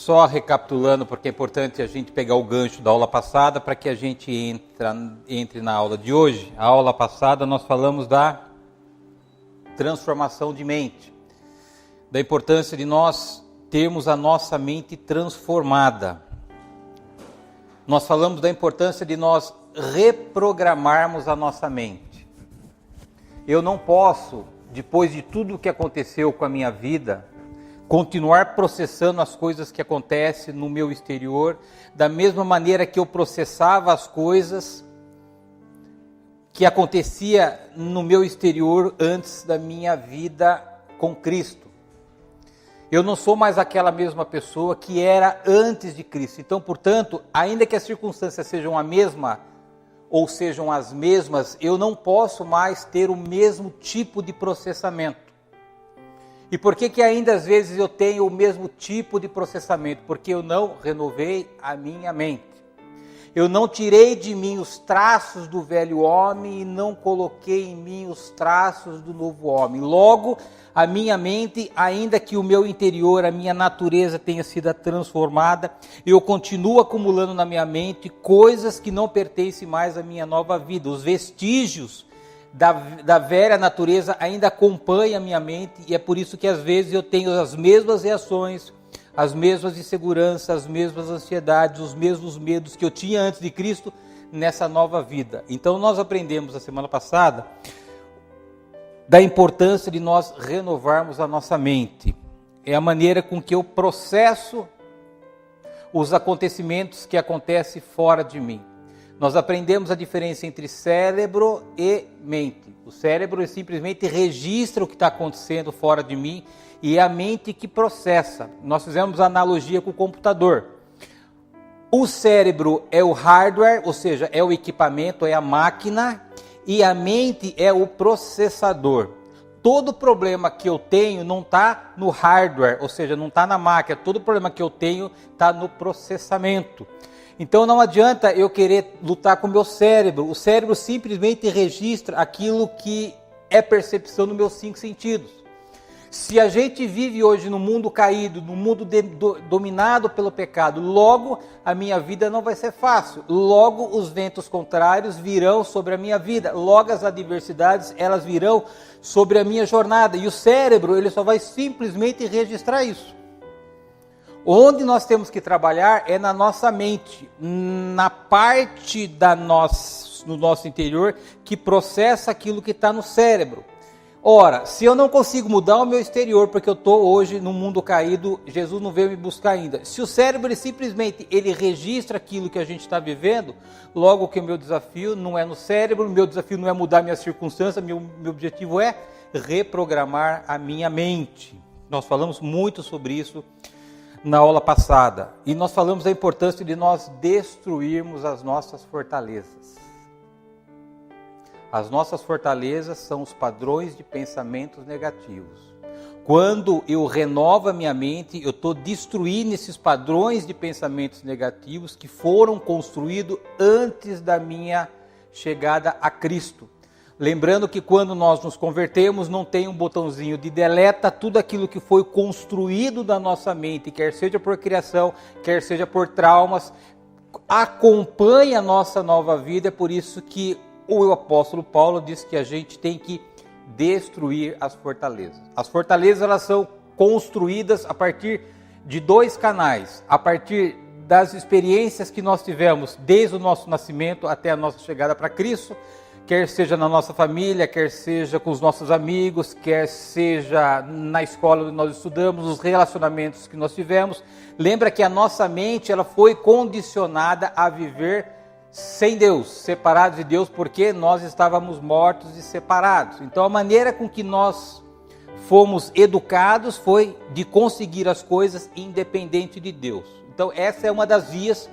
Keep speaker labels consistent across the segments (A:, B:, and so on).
A: Só recapitulando, porque é importante a gente pegar o gancho da aula passada para que a gente entre na aula de hoje. A aula passada nós falamos da transformação de mente, da importância de nós termos a nossa mente transformada. Nós falamos da importância de nós reprogramarmos a nossa mente. Eu não posso, depois de tudo o que aconteceu com a minha vida, continuar processando as coisas que acontecem no meu exterior, da mesma maneira que eu processava as coisas que acontecia no meu exterior antes da minha vida com Cristo. Eu não sou mais aquela mesma pessoa que era antes de Cristo. Então, portanto, ainda que as circunstâncias sejam a mesma ou sejam as mesmas, eu não posso mais ter o mesmo tipo de processamento. E por que ainda às vezes eu tenho o mesmo tipo de processamento? Porque eu não renovei a minha mente. Eu não tirei de mim os traços do velho homem e não coloquei em mim os traços do novo homem. Logo, a minha mente, ainda que o meu interior, a minha natureza tenha sido transformada, eu continuo acumulando na minha mente coisas que não pertencem mais à minha nova vida. Os vestígios da velha natureza ainda acompanha a minha mente, e é por isso que às vezes eu tenho as mesmas reações, as mesmas inseguranças, as mesmas ansiedades, os mesmos medos que eu tinha antes de Cristo nessa nova vida. Então nós aprendemos na semana passada da importância de nós renovarmos a nossa mente. É a maneira com que eu processo os acontecimentos que acontecem fora de mim. Nós aprendemos a diferença entre cérebro e mente. O cérebro simplesmente registra o que está acontecendo fora de mim e é a mente que processa. Nós fizemos a analogia com o computador. O cérebro é o hardware, ou seja, é o equipamento, é a máquina, e a mente é o processador. Todo problema que eu tenho não está no hardware, ou seja, não está na máquina. Todo problema que eu tenho está no processamento. Então não adianta eu querer lutar com o meu cérebro. O cérebro simplesmente registra aquilo que é percepção nos meus 5 sentidos. Se a gente vive hoje no mundo caído, no mundo dominado pelo pecado, logo a minha vida não vai ser fácil. Logo os ventos contrários virão sobre a minha vida. Logo as adversidades, elas virão sobre a minha jornada. E o cérebro, ele só vai simplesmente registrar isso. Onde nós temos que trabalhar é na nossa mente, na parte no nosso interior que processa aquilo que está no cérebro. Ora, se eu não consigo mudar o meu exterior porque eu estou hoje no mundo caído, Jesus não veio me buscar ainda. Se o cérebro ele registra aquilo que a gente está vivendo, logo que o meu desafio não é no cérebro, o meu desafio não é mudar minha circunstância, meu objetivo é reprogramar a minha mente. Nós falamos muito sobre isso na aula passada, e nós falamos da importância de nós destruirmos as nossas fortalezas. As nossas fortalezas são os padrões de pensamentos negativos. Quando eu renovo a minha mente, eu estou destruindo esses padrões de pensamentos negativos que foram construídos antes da minha chegada a Cristo. Lembrando que quando nós nos convertemos, não tem um botãozinho de deleta tudo aquilo que foi construído na nossa mente, quer seja por criação, quer seja por traumas, acompanha a nossa nova vida. É por isso que o apóstolo Paulo diz que a gente tem que destruir as fortalezas. As fortalezas, elas são construídas a partir de 2 canais, a partir das experiências que nós tivemos desde o nosso nascimento até a nossa chegada para Cristo, quer seja na nossa família, quer seja com os nossos amigos, quer seja na escola onde nós estudamos, os relacionamentos que nós tivemos. Lembra que a nossa mente, ela foi condicionada a viver sem Deus, separados de Deus, porque nós estávamos mortos e separados. Então a maneira com que nós fomos educados foi de conseguir as coisas independente de Deus. Então essa é uma das vias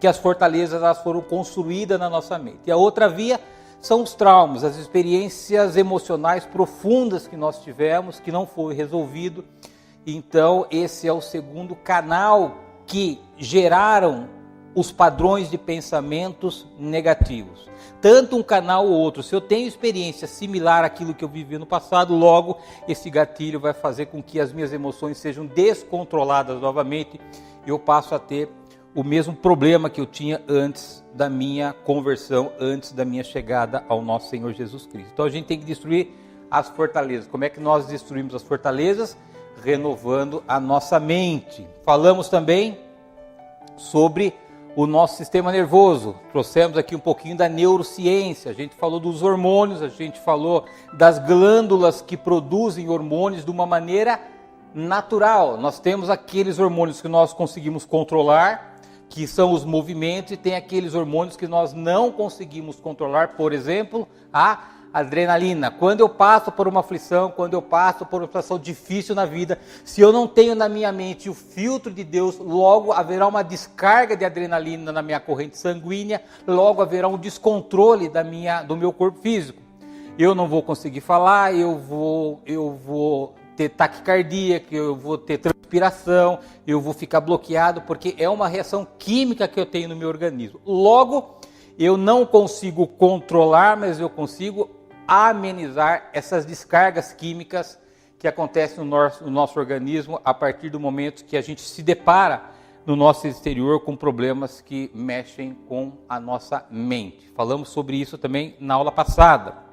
A: que as fortalezas elas foram construídas na nossa mente. E a outra via são os traumas, as experiências emocionais profundas que nós tivemos, que não foi resolvido. Então, esse é o segundo canal que geraram os padrões de pensamentos negativos. Tanto um canal ou outro, se eu tenho experiência similar àquilo que eu vivi no passado, logo esse gatilho vai fazer com que as minhas emoções sejam descontroladas novamente eu passo a ter o mesmo problema que eu tinha antes da minha conversão, antes da minha chegada ao nosso Senhor Jesus Cristo. Então a gente tem que destruir as fortalezas. Como é que nós destruímos as fortalezas? Renovando a nossa mente. Falamos também sobre o nosso sistema nervoso. Trouxemos aqui um pouquinho da neurociência. A gente falou dos hormônios, a gente falou das glândulas que produzem hormônios de uma maneira natural. Nós temos aqueles hormônios que nós conseguimos controlar, que são os movimentos, e tem aqueles hormônios que nós não conseguimos controlar, por exemplo, a adrenalina. Quando eu passo por uma aflição, quando eu passo por uma situação difícil na vida, se eu não tenho na minha mente o filtro de Deus, logo haverá uma descarga de adrenalina na minha corrente sanguínea, logo haverá um descontrole do meu corpo físico. Eu não vou conseguir falar, eu vou ter taquicardia, eu vou ter transpiração, eu vou ficar bloqueado, porque é uma reação química que eu tenho no meu organismo. Logo, eu não consigo controlar, mas eu consigo amenizar essas descargas químicas que acontecem no nosso organismo a partir do momento que a gente se depara no nosso exterior com problemas que mexem com a nossa mente. Falamos sobre isso também na aula passada.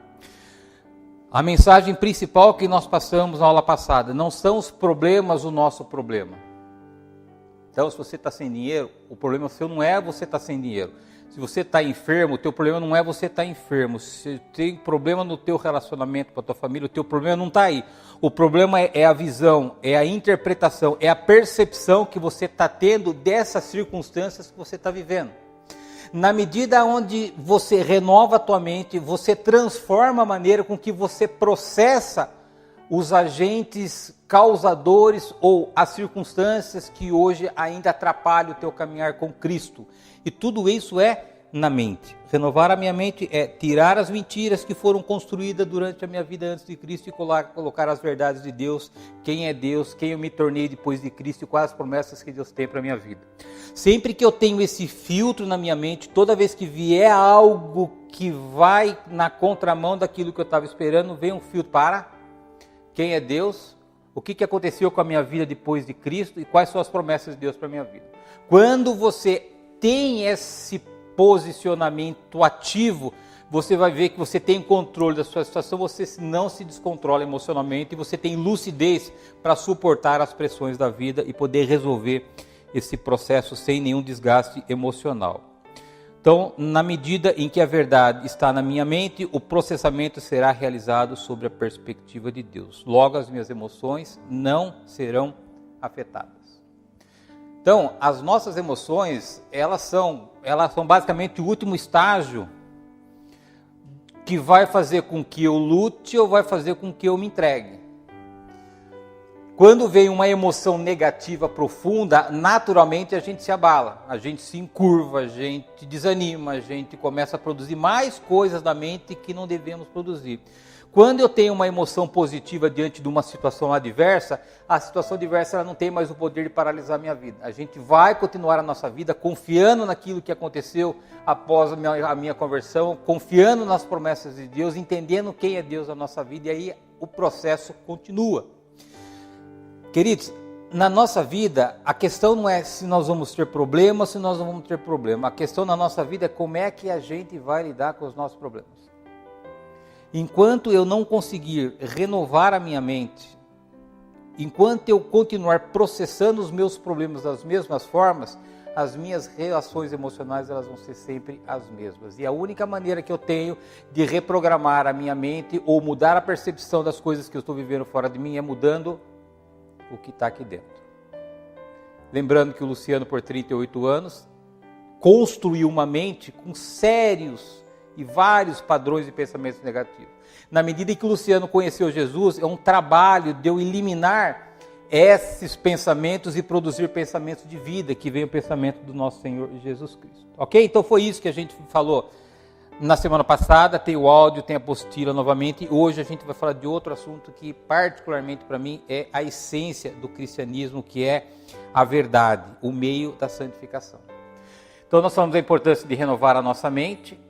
A: A mensagem principal que nós passamos na aula passada: não são os problemas o nosso problema. Então, se você está sem dinheiro, o problema seu não é você estar sem dinheiro. Se você está enfermo, o teu problema não é você estar enfermo. Se tem problema no teu relacionamento com a tua família, o teu problema não está aí. O problema é a visão, é a interpretação, é a percepção que você está tendo dessas circunstâncias que você está vivendo. Na medida onde você renova a tua mente, você transforma a maneira com que você processa os agentes causadores ou as circunstâncias que hoje ainda atrapalham o teu caminhar com Cristo. E tudo isso é na mente. Renovar a minha mente é tirar as mentiras que foram construídas durante a minha vida antes de Cristo e colocar as verdades de Deus, quem é Deus, quem eu me tornei depois de Cristo e quais as promessas que Deus tem para a minha vida. Sempre que eu tenho esse filtro na minha mente, toda vez que vier algo que vai na contramão daquilo que eu estava esperando, vem um filtro para quem é Deus, o que aconteceu com a minha vida depois de Cristo e quais são as promessas de Deus para a minha vida. Quando você tem esse posicionamento ativo, você vai ver que você tem controle da sua situação, você não se descontrola emocionalmente e você tem lucidez para suportar as pressões da vida e poder resolver esse processo sem nenhum desgaste emocional. Então, na medida em que a verdade está na minha mente, o processamento será realizado sobre a perspectiva de Deus. Logo, as minhas emoções não serão afetadas. Então, as nossas emoções, elas são basicamente o último estágio que vai fazer com que eu lute ou vai fazer com que eu me entregue. Quando vem uma emoção negativa profunda, naturalmente a gente se abala, a gente se encurva, a gente desanima, a gente começa a produzir mais coisas da mente que não devemos produzir. Quando eu tenho uma emoção positiva diante de uma situação adversa, a situação adversa ela não tem mais o poder de paralisar a minha vida. A gente vai continuar a nossa vida confiando naquilo que aconteceu após a minha conversão, confiando nas promessas de Deus, entendendo quem é Deus na nossa vida, e aí o processo continua. Queridos, na nossa vida, a questão não é se nós vamos ter problema ou se nós não vamos ter problema. A questão na nossa vida é como é que a gente vai lidar com os nossos problemas. Enquanto eu não conseguir renovar a minha mente, enquanto eu continuar processando os meus problemas das mesmas formas, as minhas reações emocionais elas vão ser sempre as mesmas. E a única maneira que eu tenho de reprogramar a minha mente ou mudar a percepção das coisas que eu estou vivendo fora de mim é mudando o que está aqui dentro. Lembrando que o Luciano, por 38 anos, construiu uma mente com sérios e vários padrões de pensamentos negativos. Na medida em que o Luciano conheceu Jesus, é um trabalho de eu eliminar esses pensamentos e produzir pensamentos de vida, que vem o pensamento do nosso Senhor Jesus Cristo. Ok? Então foi isso que a gente falou na semana passada, tem o áudio, tem a apostila novamente, e hoje a gente vai falar de outro assunto que particularmente para mim é a essência do cristianismo, que é a verdade, o meio da santificação. Então nós falamos da importância de renovar a nossa mente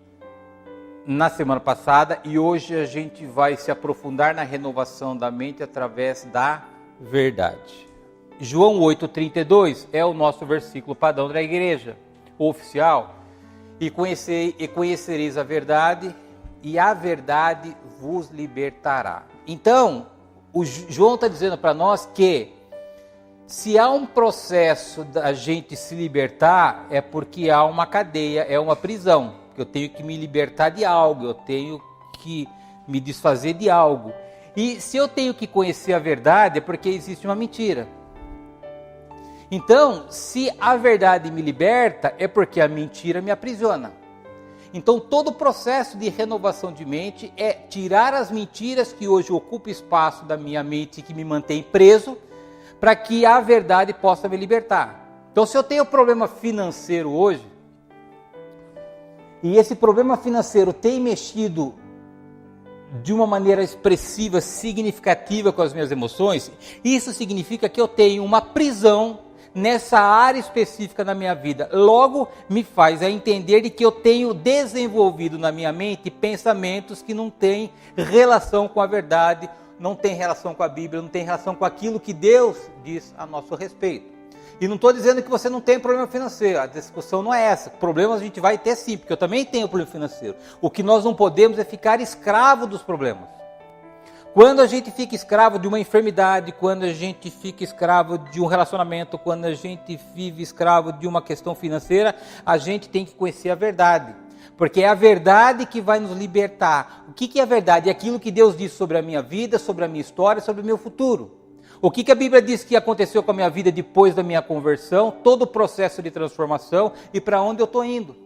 A: na semana passada, e hoje a gente vai se aprofundar na renovação da mente através da verdade. João 8,32 é o nosso versículo padrão da igreja oficial. E conhecereis a verdade, e a verdade vos libertará. Então, o João está dizendo para nós que se há um processo da gente se libertar, é porque há uma cadeia, é uma prisão. Eu tenho que me libertar de algo, eu tenho que me desfazer de algo. E se eu tenho que conhecer a verdade, é porque existe uma mentira. Então, se a verdade me liberta, é porque a mentira me aprisiona. Então, todo o processo de renovação de mente é tirar as mentiras que hoje ocupam espaço da minha mente e que me mantém preso, para que a verdade possa me libertar. Então, se eu tenho problema financeiro hoje, e esse problema financeiro tem mexido de uma maneira expressiva, significativa com as minhas emoções, isso significa que eu tenho uma prisão nessa área específica da minha vida. Logo, me faz a entender de que eu tenho desenvolvido na minha mente pensamentos que não têm relação com a verdade, não têm relação com a Bíblia, não têm relação com aquilo que Deus diz a nosso respeito. E não estou dizendo que você não tem problema financeiro, a discussão não é essa. Problemas a gente vai ter sim, porque eu também tenho problema financeiro. O que nós não podemos é ficar escravo dos problemas. Quando a gente fica escravo de uma enfermidade, quando a gente fica escravo de um relacionamento, quando a gente vive escravo de uma questão financeira, a gente tem que conhecer a verdade. Porque é a verdade que vai nos libertar. O que é a verdade? É aquilo que Deus disse sobre a minha vida, sobre a minha história, sobre o meu futuro. O que a Bíblia diz que aconteceu com a minha vida depois da minha conversão, todo o processo de transformação e para onde eu estou indo.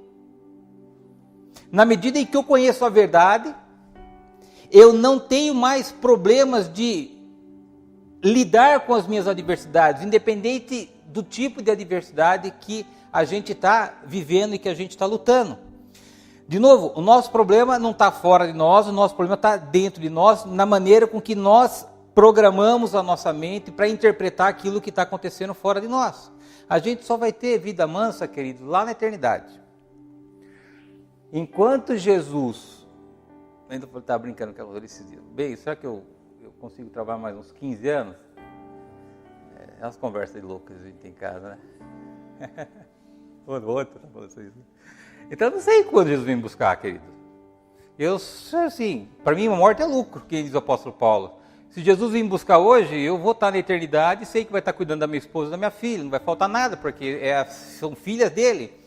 A: Na medida em que eu conheço a verdade, eu não tenho mais problemas de lidar com as minhas adversidades, independente do tipo de adversidade que a gente está vivendo e que a gente está lutando. De novo, o nosso problema não está fora de nós, o nosso problema está dentro de nós, na maneira com que nós programamos a nossa mente para interpretar aquilo que está acontecendo fora de nós. A gente só vai ter vida mansa, querido, lá na eternidade. Enquanto Jesus... Ainda estava brincando com ela esses dias. Bem, será que eu consigo trabalhar mais uns 15 anos? É umas conversas de loucas que a gente tem em casa, né? Então, eu não sei quando Jesus vem me buscar, querido. Eu, assim, para mim, a morte é lucro, que diz o apóstolo Paulo. Se Jesus vir me buscar hoje, eu vou estar na eternidade e sei que vai estar cuidando da minha esposa e da minha filha. Não vai faltar nada, porque são filhas dele.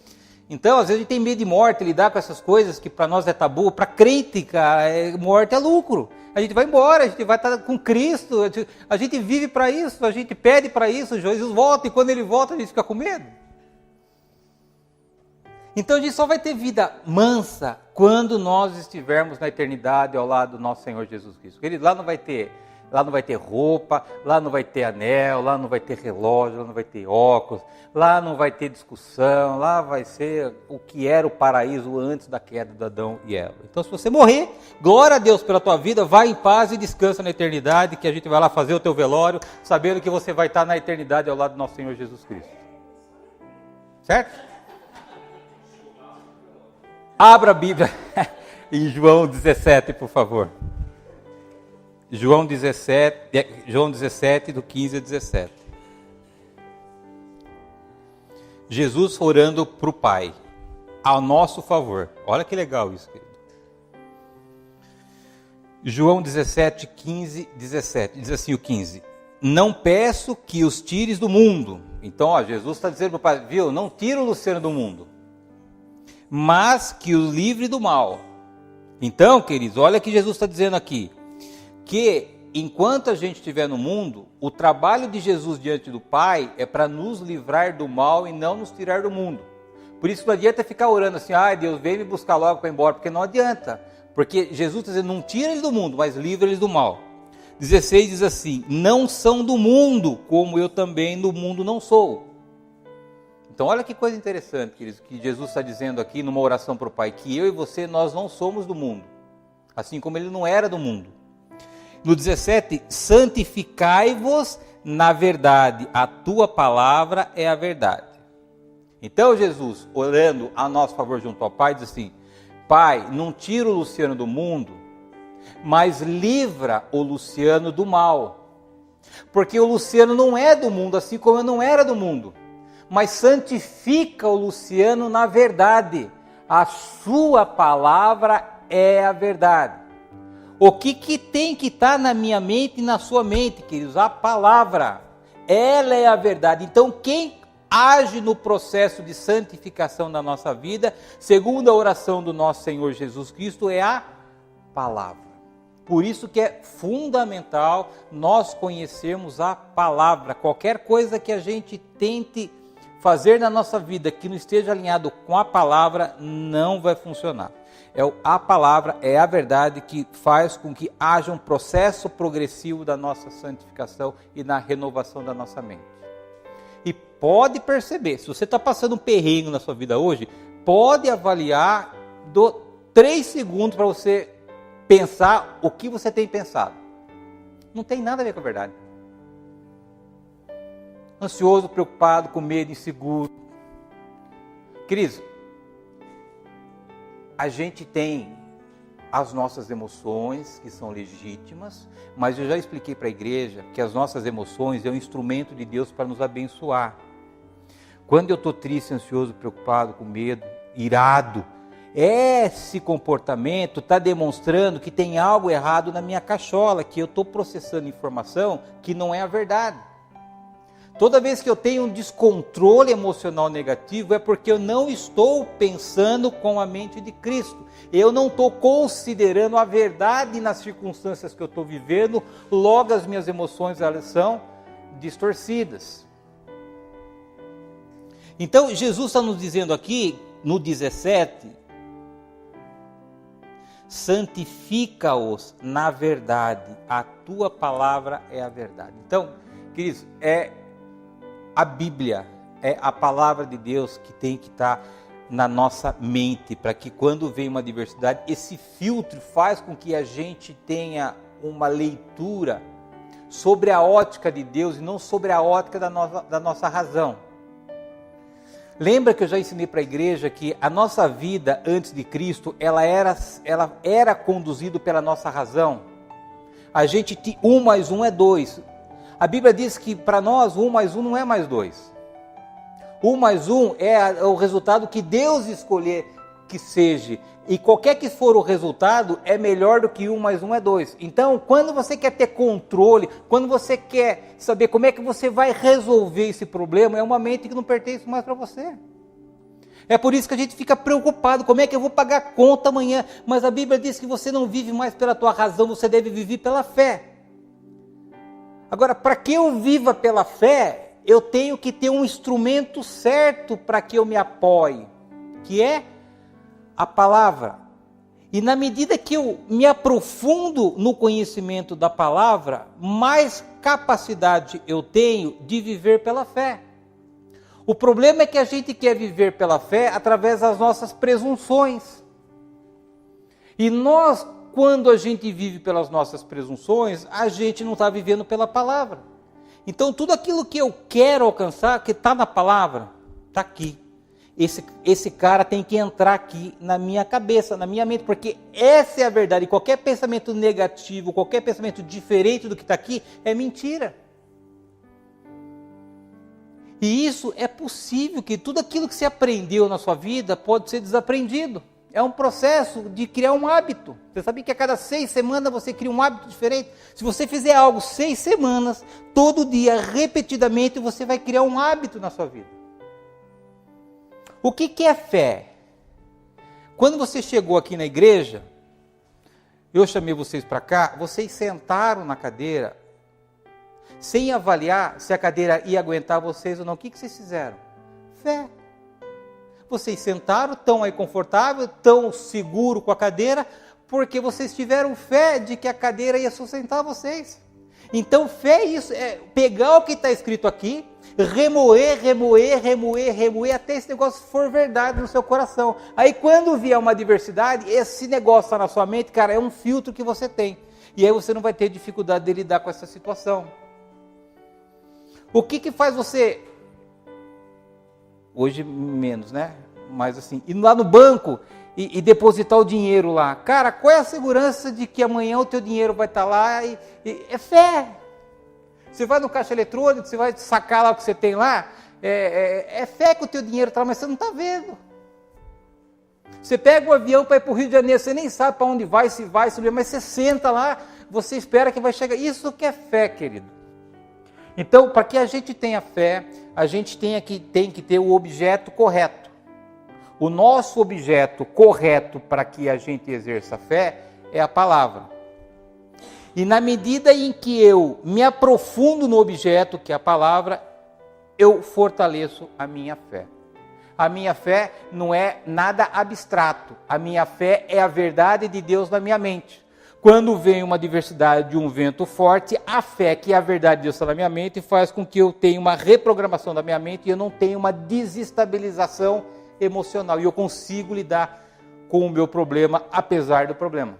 A: Então, às vezes a gente tem medo de morte, lidar com essas coisas que para nós é tabu. Para crente, morte é lucro. A gente vai embora, a gente vai estar com Cristo, a gente vive para isso, a gente pede para isso, Jesus volta e quando ele volta a gente fica com medo. Então a gente só vai ter vida mansa quando nós estivermos na eternidade ao lado do nosso Senhor Jesus Cristo. Querido, lá não vai ter roupa, lá não vai ter anel, lá não vai ter relógio, lá não vai ter óculos, lá não vai ter discussão, lá vai ser o que era o paraíso antes da queda de Adão e Eva. Então se você morrer, glória a Deus pela tua vida, vai em paz e descansa na eternidade, que a gente vai lá fazer o teu velório, sabendo que você vai estar na eternidade ao lado do nosso Senhor Jesus Cristo. Certo? Abra a Bíblia em João 17, por favor. João 17, do 15 a 17. Jesus orando para o Pai, ao nosso favor. Olha que legal isso, querido. João 17, 15, 17. Diz assim o 15. Não peço que os tires do mundo. Então, Jesus está dizendo para o Pai, viu, não tira o Luciano do mundo, mas que o livre do mal. Então, queridos, olha o que Jesus está dizendo aqui. Que enquanto a gente estiver no mundo, o trabalho de Jesus diante do Pai é para nos livrar do mal e não nos tirar do mundo. Por isso não adianta ficar orando assim, Deus vem me buscar logo para ir embora, porque não adianta. Porque Jesus está dizendo, não tira eles do mundo, mas livra eles do mal. 16 diz assim, não são do mundo, como eu também do mundo não sou. Então olha que coisa interessante, queridos, que Jesus está dizendo aqui numa oração para o Pai, que eu e você, nós não somos do mundo, assim como ele não era do mundo. No 17, santificai-vos na verdade, a tua palavra é a verdade. Então Jesus, orando a nosso favor junto ao Pai, diz assim, Pai, não tira o Luciano do mundo, mas livra o Luciano do mal. Porque o Luciano não é do mundo, assim como eu não era do mundo. Mas santifica o Luciano na verdade. A sua palavra é a verdade. O que tem que estar na minha mente e na sua mente, queridos? A palavra. Ela é a verdade. Então, quem age no processo de santificação da nossa vida, segundo a oração do nosso Senhor Jesus Cristo, é a palavra. Por isso que é fundamental nós conhecermos a palavra. Qualquer coisa que a gente tente fazer na nossa vida que não esteja alinhado com a palavra, não vai funcionar. A palavra é a verdade que faz com que haja um processo progressivo da nossa santificação e na renovação da nossa mente. E pode perceber, se você está passando um perrengue na sua vida hoje, pode avaliar, 3 segundos para você pensar o que você tem pensado. Não tem nada a ver com a verdade. Ansioso, preocupado, com medo, inseguro. Queridos, a gente tem as nossas emoções, que são legítimas, mas eu já expliquei para a igreja que as nossas emoções é um instrumento de Deus para nos abençoar. Quando eu estou triste, ansioso, preocupado, com medo, irado, esse comportamento está demonstrando que tem algo errado na minha cachola, que eu estou processando informação que não é a verdade. Toda vez que eu tenho um descontrole emocional negativo, é porque eu não estou pensando com a mente de Cristo. Eu não estou considerando a verdade nas circunstâncias que eu estou vivendo, logo as minhas emoções elas são distorcidas. Então, Jesus está nos dizendo aqui, no 17, santifica-os na verdade, a tua palavra é a verdade. Então, queridos, a Bíblia é a palavra de Deus que tem que estar na nossa mente, para que quando vem uma adversidade, esse filtro faz com que a gente tenha uma leitura sobre a ótica de Deus e não sobre a ótica da nossa razão. Lembra que eu já ensinei para a igreja que a nossa vida antes de Cristo, ela era conduzida pela nossa razão. A gente, 1 mais 1 é 2. A Bíblia diz que para nós 1 mais 1 não é mais 2. 1 mais 1 é o resultado que Deus escolher que seja. E qualquer que for o resultado é melhor do que 1 mais 1 é 2. Então, quando você quer ter controle, quando você quer saber como é que você vai resolver esse problema, é uma mente que não pertence mais para você. É por isso que a gente fica preocupado, como é que eu vou pagar a conta amanhã? Mas a Bíblia diz que você não vive mais pela tua razão, você deve viver pela fé. Agora, para que eu viva pela fé, eu tenho que ter um instrumento certo para que eu me apoie, que é a palavra. E na medida que eu me aprofundo no conhecimento da palavra, mais capacidade eu tenho de viver pela fé. O problema é que a gente quer viver pela fé através das nossas presunções. E nós, quando a gente vive pelas nossas presunções, a gente não está vivendo pela palavra. Então tudo aquilo que eu quero alcançar, que está na palavra, está aqui. Esse cara tem que entrar aqui na minha cabeça, na minha mente, porque essa é a verdade. Qualquer pensamento negativo, qualquer pensamento diferente do que está aqui, é mentira. E isso é possível, que tudo aquilo que você aprendeu na sua vida pode ser desaprendido. É um processo de criar um hábito. Você sabia que a cada 6 semanas você cria um hábito diferente? Se você fizer algo 6 semanas, todo dia, repetidamente, você vai criar um hábito na sua vida. O que é fé? Quando você chegou aqui na igreja, eu chamei vocês para cá, vocês sentaram na cadeira, sem avaliar se a cadeira ia aguentar vocês ou não. O que vocês fizeram? Fé. Vocês sentaram, estão aí confortável, estão seguro com a cadeira, porque vocês tiveram fé de que a cadeira ia sustentar vocês. Então fé é isso, é pegar o que está escrito aqui, remoer, até esse negócio for verdade no seu coração. Aí quando vier uma adversidade, esse negócio está na sua mente, cara, é um filtro que você tem. E aí você não vai ter dificuldade de lidar com essa situação. O que faz você, hoje menos, né? Mas assim, ir lá no banco e depositar o dinheiro lá. Cara, qual é a segurança de que amanhã o teu dinheiro vai estar lá? É fé. Você vai no caixa eletrônico, você vai sacar lá o que você tem lá, é fé que o teu dinheiro está, mas você não está vendo. Você pega o avião para ir para o Rio de Janeiro, você nem sabe para onde vai, se vai, mas você senta lá, você espera que vai chegar. Isso que é fé, querido. Então, para que a gente tenha fé, a gente tem que ter o objeto correto. O nosso objeto correto para que a gente exerça a fé é a palavra. E na medida em que eu me aprofundo no objeto, que é a palavra, eu fortaleço a minha fé. A minha fé não é nada abstrato. A minha fé é a verdade de Deus na minha mente. Quando vem uma adversidade de um vento forte, a fé, que é a verdade de Deus na minha mente, faz com que eu tenha uma reprogramação da minha mente e eu não tenha uma desestabilização emocional. E eu consigo lidar com o meu problema, apesar do problema.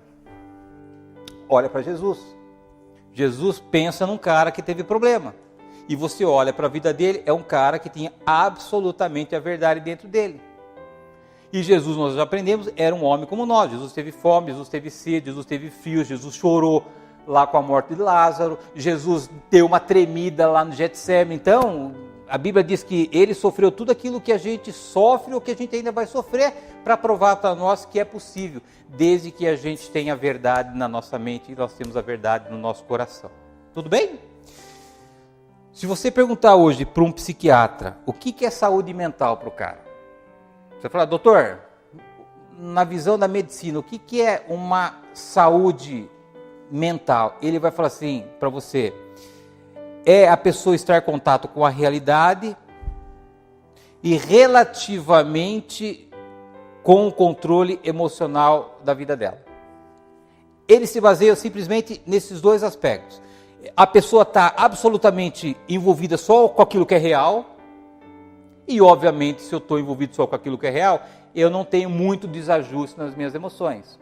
A: Olha para Jesus. Jesus pensa num cara que teve problema. E você olha para a vida dele, é um cara que tinha absolutamente a verdade dentro dele. E Jesus, nós já aprendemos, era um homem como nós. Jesus teve fome, Jesus teve sede, Jesus teve frio, Jesus chorou lá com a morte de Lázaro, Jesus deu uma tremida lá no Getsemane. Então, a Bíblia diz que ele sofreu tudo aquilo que a gente sofre ou que a gente ainda vai sofrer para provar para nós que é possível, desde que a gente tenha a verdade na nossa mente e nós temos a verdade no nosso coração. Tudo bem? Se você perguntar hoje para um psiquiatra o que é saúde mental para o cara, você vai falar, doutor, na visão da medicina, o que é uma saúde mental? Ele vai falar assim para você, é a pessoa estar em contato com a realidade e relativamente com o controle emocional da vida dela. Ele se baseia simplesmente nesses dois aspectos. A pessoa está absolutamente envolvida só com aquilo que é real, e obviamente se eu estou envolvido só com aquilo que é real, eu não tenho muito desajuste nas minhas emoções.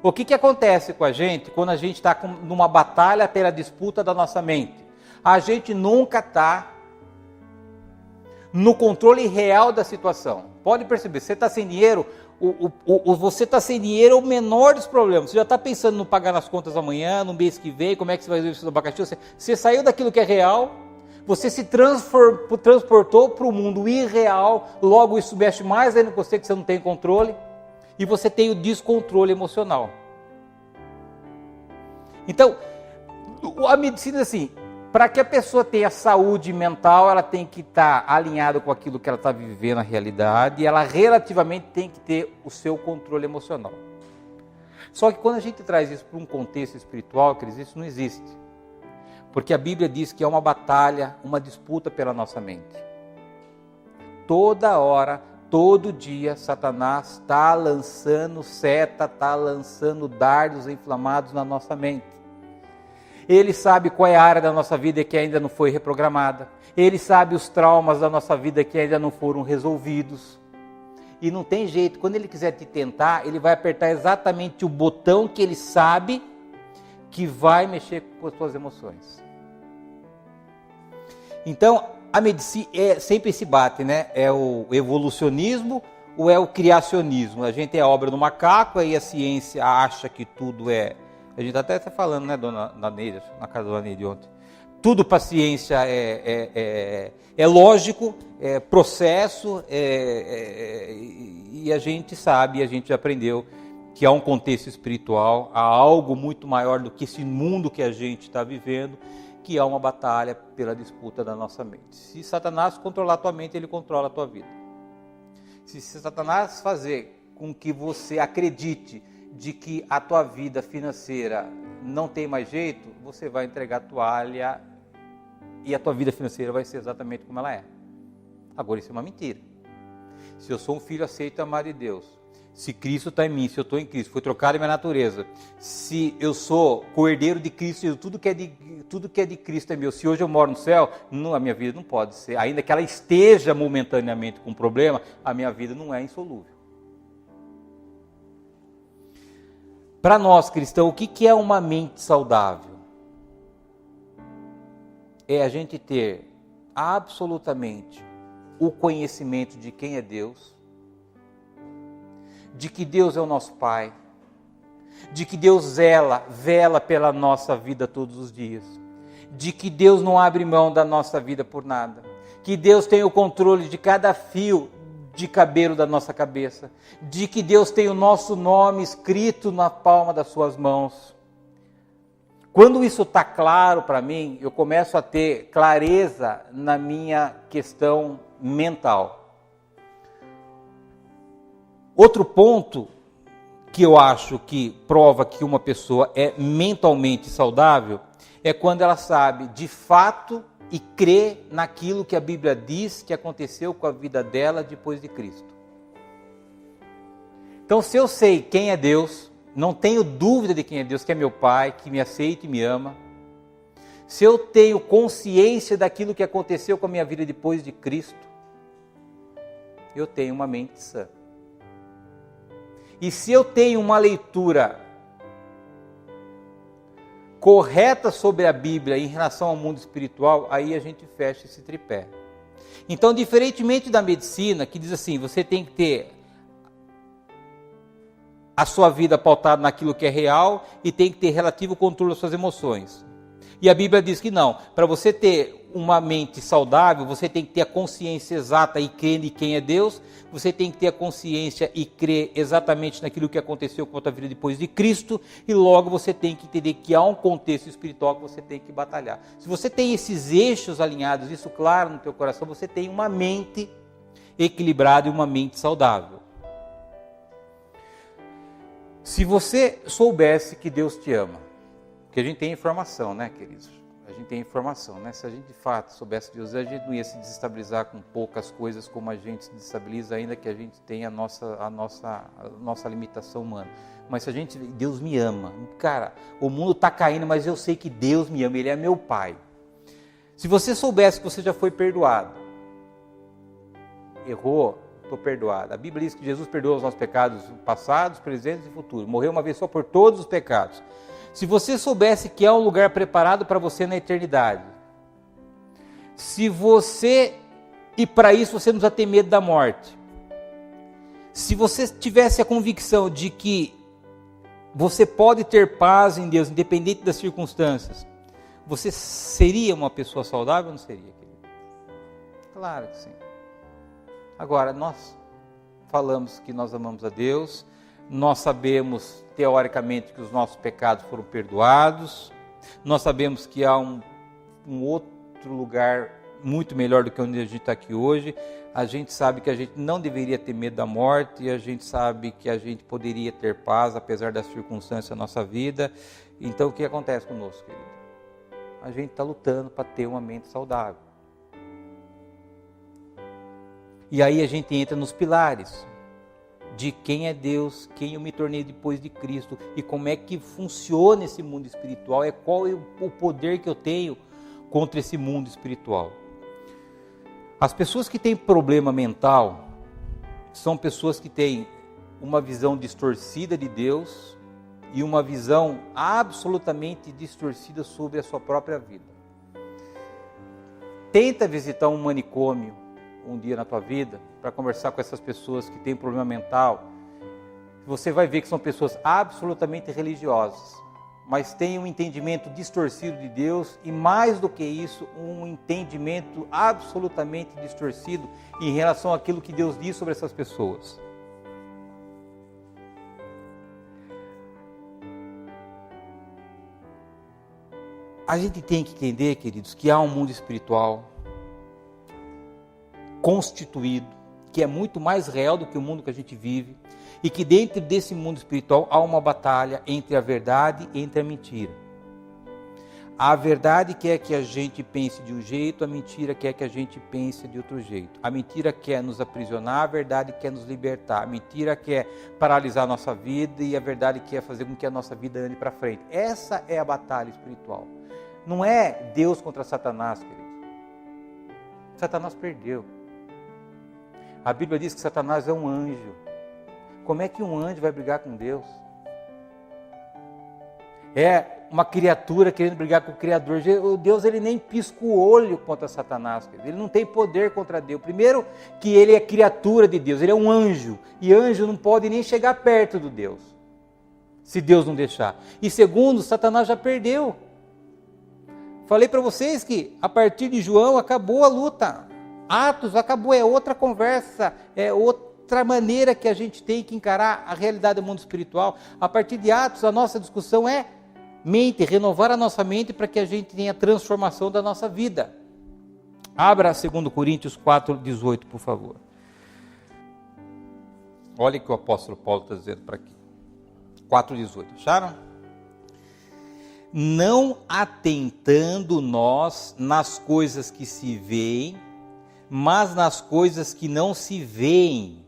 A: O que acontece com a gente quando a gente está numa batalha pela disputa da nossa mente? A gente nunca está no controle real da situação. Pode perceber, você está sem dinheiro, você está sem dinheiro é o menor dos problemas. Você já está pensando no pagar as contas amanhã, no mês que vem, como é que você vai resolver o abacaxi. Você saiu daquilo que é real, você se transportou para o mundo irreal, logo isso mexe mais ainda com você, que você não tem controle, e você tem o descontrole emocional. Então, a medicina é assim, para que a pessoa tenha saúde mental, ela tem que estar alinhada com aquilo que ela está vivendo na realidade, e ela relativamente tem que ter o seu controle emocional. Só que quando a gente traz isso para um contexto espiritual, isso não existe. Porque a Bíblia diz que é uma batalha, uma disputa pela nossa mente. Toda hora, todo dia, Satanás está lançando seta, está lançando dardos inflamados na nossa mente. Ele sabe qual é a área da nossa vida que ainda não foi reprogramada. Ele sabe os traumas da nossa vida que ainda não foram resolvidos. E não tem jeito, quando ele quiser te tentar, ele vai apertar exatamente o botão que ele sabe que vai mexer com as suas emoções. Então, a medicina sempre se bate, né? É o evolucionismo ou é o criacionismo? A gente é obra do macaco, aí a ciência acha que tudo é... A gente até está falando, né, dona Neide, na casa da dona Neide ontem. Tudo para a ciência é lógico, é processo, e a gente sabe, a gente aprendeu que há um contexto espiritual, há algo muito maior do que esse mundo que a gente está vivendo, que há uma batalha pela disputa da nossa mente. Se Satanás controlar a tua mente, ele controla a tua vida. Se Satanás fazer com que você acredite de que a tua vida financeira não tem mais jeito, você vai entregar a toalha e a tua vida financeira vai ser exatamente como ela é. Agora, isso é uma mentira. Se eu sou um filho aceito e amado de Deus, se Cristo está em mim, se eu estou em Cristo, foi trocada minha natureza, se eu sou co-herdeiro de Cristo, tudo que é de Cristo é meu, se hoje eu moro no céu, a minha vida não pode ser, ainda que ela esteja momentaneamente com um problema, a minha vida não é insolúvel. Para nós cristãos, o que é uma mente saudável? É a gente ter absolutamente o conhecimento de quem é Deus, de que Deus é o nosso Pai, de que Deus vela pela nossa vida todos os dias, de que Deus não abre mão da nossa vida por nada, que Deus tem o controle de cada fio de cabelo da nossa cabeça, de que Deus tem o nosso nome escrito na palma das suas mãos. Quando isso está claro para mim, eu começo a ter clareza na minha questão mental. Outro ponto que eu acho que prova que uma pessoa é mentalmente saudável é quando ela sabe de fato e crê naquilo que a Bíblia diz que aconteceu com a vida dela depois de Cristo. Então, se eu sei quem é Deus, não tenho dúvida de quem é Deus, que é meu Pai, que me aceita e me ama. Se eu tenho consciência daquilo que aconteceu com a minha vida depois de Cristo, eu tenho uma mente sã. E se eu tenho uma leitura correta sobre a Bíblia em relação ao mundo espiritual, aí a gente fecha esse tripé. Então, diferentemente da medicina, que diz assim, você tem que ter a sua vida pautada naquilo que é real e tem que ter relativo controle das suas emoções. E a Bíblia diz que não, para você ter uma mente saudável, você tem que ter a consciência exata e crer em quem é Deus, você tem que ter a consciência e crer exatamente naquilo que aconteceu com a tua vida depois de Cristo, e logo você tem que entender que há um contexto espiritual que você tem que batalhar. Se você tem esses eixos alinhados, isso claro no teu coração, você tem uma mente equilibrada e uma mente saudável. Se você soubesse que Deus te ama, porque a gente tem informação, né, queridos? A gente tem informação, né? Se a gente de fato soubesse Deus, a gente não ia se desestabilizar com poucas coisas como a gente se desestabiliza, ainda que a gente tenha a nossa limitação humana. Mas se a gente, Deus me ama, cara, o mundo está caindo, mas eu sei que Deus me ama, Ele é meu Pai. Se você soubesse que você já foi perdoado, errou, estou perdoado. A Bíblia diz que Jesus perdoa os nossos pecados passados, presentes e futuros. Morreu uma vez só por todos os pecados. Se você soubesse que há um lugar preparado para você na eternidade, e para isso você não precisa ter medo da morte, se você tivesse a convicção de que você pode ter paz em Deus, independente das circunstâncias, você seria uma pessoa saudável ou não seria, querido? Claro que sim. Agora, nós falamos que nós amamos a Deus, nós sabemos, teoricamente, que os nossos pecados foram perdoados, nós sabemos que há um outro lugar muito melhor do que onde a gente está aqui hoje, a gente sabe que a gente não deveria ter medo da morte, e a gente sabe que a gente poderia ter paz, apesar das circunstâncias da nossa vida. Então, o que acontece conosco, querido? A gente está lutando para ter uma mente saudável. E aí a gente entra nos pilares de quem é Deus, quem eu me tornei depois de Cristo e como é que funciona esse mundo espiritual, qual é o poder que eu tenho contra esse mundo espiritual. As pessoas que têm problema mental são pessoas que têm uma visão distorcida de Deus e uma visão absolutamente distorcida sobre a sua própria vida. Tenta visitar um manicômio um dia na tua vida, para conversar com essas pessoas que têm problema mental, você vai ver que são pessoas absolutamente religiosas, mas têm um entendimento distorcido de Deus e, mais do que isso, um entendimento absolutamente distorcido em relação àquilo que Deus diz sobre essas pessoas. A gente tem que entender, queridos, que há um mundo espiritual constituído, que é muito mais real do que o mundo que a gente vive, e que dentro desse mundo espiritual há uma batalha entre a verdade e entre a mentira. A verdade quer que a gente pense de um jeito, a mentira quer que a gente pense de outro jeito. A mentira quer nos aprisionar, a verdade quer nos libertar. A mentira quer paralisar a nossa vida e a verdade quer fazer com que a nossa vida ande para frente. Essa é a batalha espiritual. Não é Deus contra Satanás, querido. Satanás perdeu. A Bíblia diz que Satanás é um anjo. Como é que um anjo vai brigar com Deus? É uma criatura querendo brigar com o Criador. Deus, ele nem pisca o olho contra Satanás. Ele não tem poder contra Deus. Primeiro, que ele é criatura de Deus. Ele é um anjo. E anjo não pode nem chegar perto do Deus, se Deus não deixar. E segundo, Satanás já perdeu. Falei para vocês que a partir de João acabou a luta. Atos acabou, é outra conversa, é outra maneira que a gente tem que encarar a realidade do mundo espiritual. A partir de Atos, a nossa discussão é mente, renovar a nossa mente para que a gente tenha a transformação da nossa vida. Abra 2 Coríntios 4:18, por favor. Olha o que o apóstolo Paulo está dizendo para aqui. 4:18, acharam? Não atentando nós nas coisas que se veem, mas nas coisas que não se veem,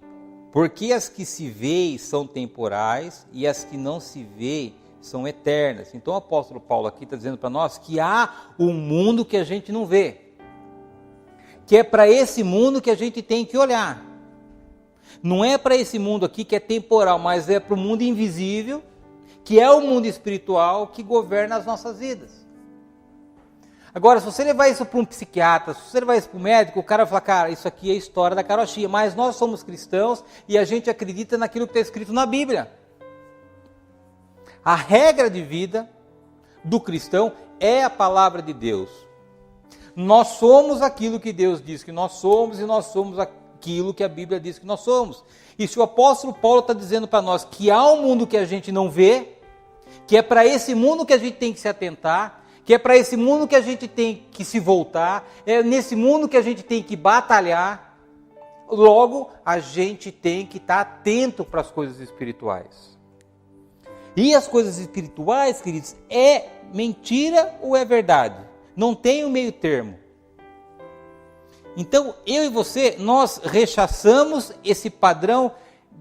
A: porque as que se veem são temporais e as que não se veem são eternas. Então o apóstolo Paulo aqui está dizendo para nós que há um mundo que a gente não vê, que é para esse mundo que a gente tem que olhar. Não é para esse mundo aqui que é temporal, mas é para o mundo invisível, que é o mundo espiritual que governa as nossas vidas. Agora, se você levar isso para um psiquiatra, se você levar isso para um médico, o cara vai falar, cara, isso aqui é a história da carochinha, mas nós somos cristãos e a gente acredita naquilo que está escrito na Bíblia. A regra de vida do cristão é a palavra de Deus. Nós somos aquilo que Deus diz que nós somos e nós somos aquilo que a Bíblia diz que nós somos. E se o apóstolo Paulo está dizendo para nós que há um mundo que a gente não vê, que é para esse mundo que a gente tem que se atentar, que é para esse mundo que a gente tem que se voltar, é nesse mundo que a gente tem que batalhar, logo a gente tem que estar atento para as coisas espirituais. E as coisas espirituais, queridos, é mentira ou é verdade? Não tem um meio termo. Então, eu e você, nós rechaçamos esse padrão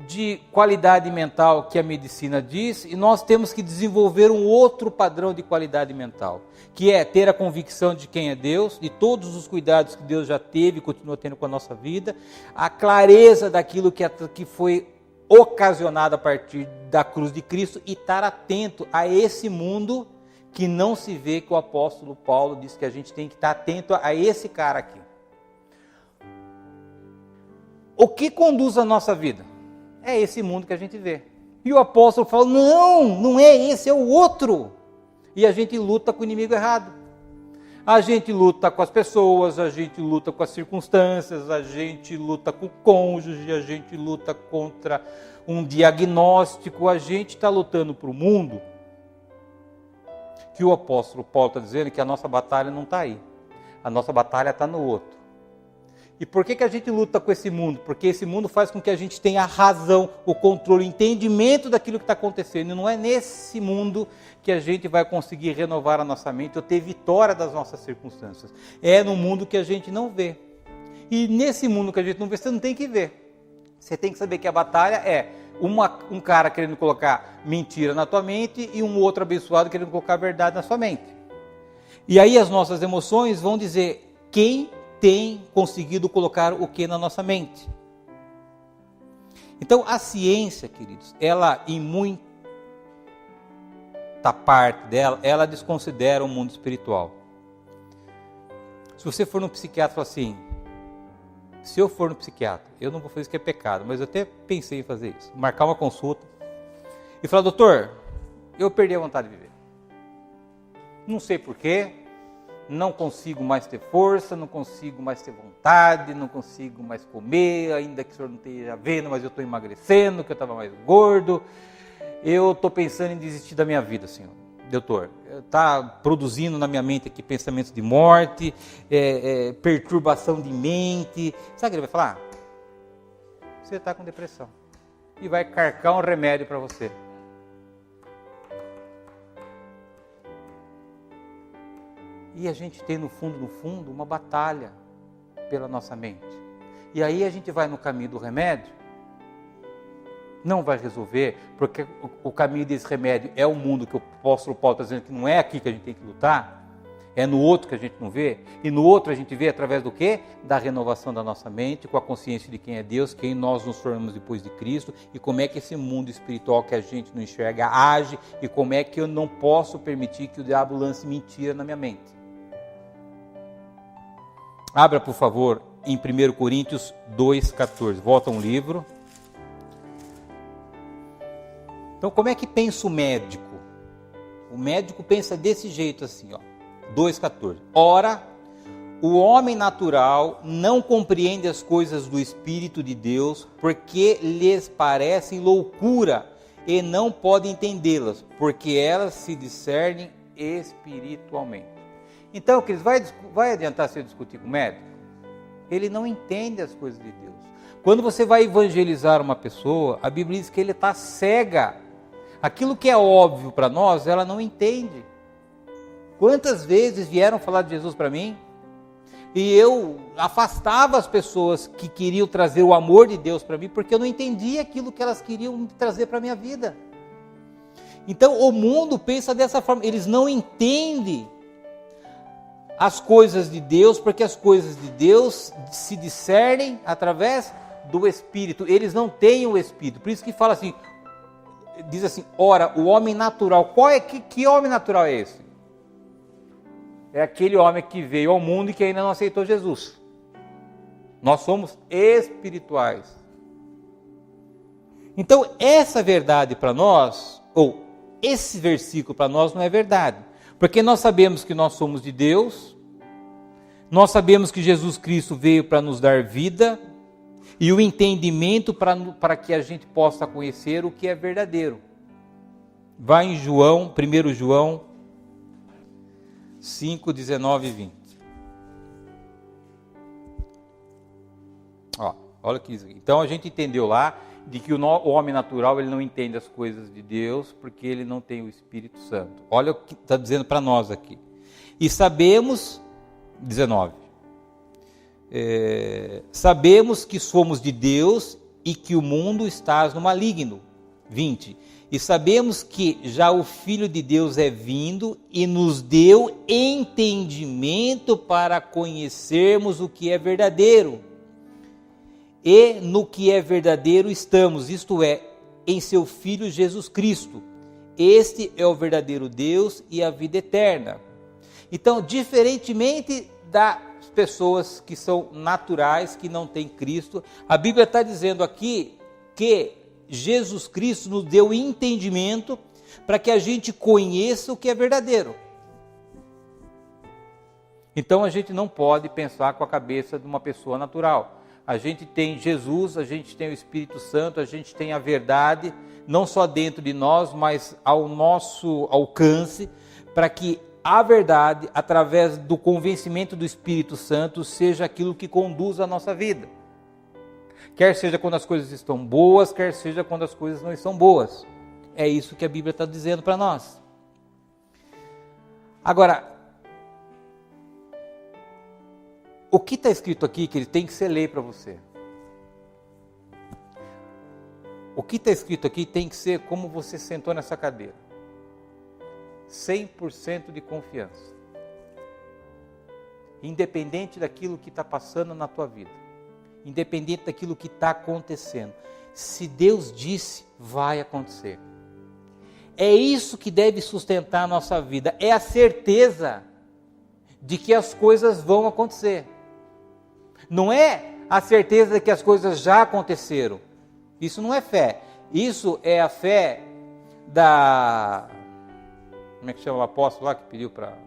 A: de qualidade mental que a medicina diz, e nós temos que desenvolver um outro padrão de qualidade mental, que é ter a convicção de quem é Deus, de todos os cuidados que Deus já teve e continua tendo com a nossa vida, a clareza daquilo que foi ocasionado a partir da cruz de Cristo, e estar atento a esse mundo que não se vê, que o apóstolo Paulo diz que a gente tem que estar atento a esse cara aqui. O que conduz a nossa vida? É esse mundo que a gente vê. E o apóstolo fala, não é esse, é o outro. E a gente luta com o inimigo errado. A gente luta com as pessoas, a gente luta com as circunstâncias, a gente luta com o cônjuge, a gente luta contra um diagnóstico, a gente está lutando para o mundo, que o apóstolo Paulo está dizendo que a nossa batalha não está aí. A nossa batalha está no outro. E por que a gente luta com esse mundo? Porque esse mundo faz com que a gente tenha a razão, o controle, o entendimento daquilo que está acontecendo. E não é nesse mundo que a gente vai conseguir renovar a nossa mente ou ter vitória das nossas circunstâncias. É no mundo que a gente não vê. E nesse mundo que a gente não vê, você não tem que ver. Você tem que saber que a batalha é um cara querendo colocar mentira na tua mente e um outro abençoado querendo colocar a verdade na sua mente. E aí as nossas emoções vão dizer quem tem conseguido colocar o que na nossa mente. Então a ciência, queridos, ela em muita parte dela, ela desconsidera o mundo espiritual. Se você for no psiquiatra e falar assim, se eu for no psiquiatra, eu não vou fazer isso que é pecado, mas eu até pensei em fazer isso, marcar uma consulta e falar, doutor, eu perdi a vontade de viver. Não sei porquê, não consigo mais ter força, não consigo mais ter vontade, não consigo mais comer, ainda que o senhor não esteja vendo, mas eu estou emagrecendo, que eu estava mais gordo, eu estou pensando em desistir da minha vida, senhor. Doutor, está produzindo na minha mente aqui pensamentos de morte, perturbação de mente. Sabe o que ele vai falar? Você está com depressão. E vai carcar um remédio para você. E a gente tem no fundo, uma batalha pela nossa mente. E aí a gente vai no caminho do remédio, não vai resolver, porque o caminho desse remédio é o mundo que o apóstolo Paulo está dizendo que não é aqui que a gente tem que lutar, é no outro que a gente não vê, e no outro a gente vê através do quê? Da renovação da nossa mente, com a consciência de quem é Deus, quem nós nos tornamos depois de Cristo, e como é que esse mundo espiritual que a gente não enxerga age, e como é que eu não posso permitir que o diabo lance mentira na minha mente. Abra, por favor, em 1 Coríntios 2,14. Volta um livro. Então, como é que pensa o médico? O médico pensa desse jeito assim, ó. 2,14. Ora, o homem natural não compreende as coisas do Espírito de Deus, porque lhes parecem loucura, e não pode entendê-las, porque elas se discernem espiritualmente. Então, queridos, vai adiantar se eu discutir com o médico? Ele não entende as coisas de Deus. Quando você vai evangelizar uma pessoa, a Bíblia diz que ele está cega. Aquilo que é óbvio para nós, ela não entende. Quantas vezes vieram falar de Jesus para mim? E eu afastava as pessoas que queriam trazer o amor de Deus para mim, porque eu não entendia aquilo que elas queriam trazer para a minha vida. Então o mundo pensa dessa forma, eles não entendem as coisas de Deus, porque as coisas de Deus se discernem através do Espírito, eles não têm o Espírito, por isso que fala assim, diz assim, ora, o homem natural, que homem natural é esse? É aquele homem que veio ao mundo e que ainda não aceitou Jesus. Nós somos espirituais. Então, essa verdade para nós, ou esse versículo para nós não é verdade. Porque nós sabemos que nós somos de Deus, nós sabemos que Jesus Cristo veio para nos dar vida, e o entendimento para que a gente possa conhecer o que é verdadeiro. Vai em João, 1 João 5, 19 e 20. Olha o que diz aqui. Então a gente entendeu lá de que o homem natural ele não entende as coisas de Deus porque ele não tem o Espírito Santo. Olha o que está dizendo para nós aqui. E sabemos, 19, sabemos que somos de Deus e que o mundo está no maligno. 20. E sabemos que já o Filho de Deus é vindo e nos deu entendimento para conhecermos o que é verdadeiro. E no que é verdadeiro estamos, isto é, em seu Filho Jesus Cristo. Este é o verdadeiro Deus e a vida eterna. Então, diferentemente das pessoas que são naturais, que não têm Cristo, a Bíblia está dizendo aqui que Jesus Cristo nos deu entendimento para que a gente conheça o que é verdadeiro. Então a gente não pode pensar com a cabeça de uma pessoa natural. A gente tem Jesus, a gente tem o Espírito Santo, a gente tem a verdade, não só dentro de nós, mas ao nosso alcance, para que a verdade, através do convencimento do Espírito Santo, seja aquilo que conduz a nossa vida. Quer seja quando as coisas estão boas, quer seja quando as coisas não estão boas. É isso que a Bíblia está dizendo para nós. Agora, o que está escrito aqui que ele tem que ser lei para você? O que está escrito aqui tem que ser como você sentou nessa cadeira. 100% de confiança. Independente daquilo que está passando na tua vida. Independente daquilo que está acontecendo. Se Deus disse, vai acontecer. É isso que deve sustentar a nossa vida. É a certeza de que as coisas vão acontecer. Não é a certeza de que as coisas já aconteceram. Isso não é fé. Isso é a fé da... Como é que chama o apóstolo lá que pediu para...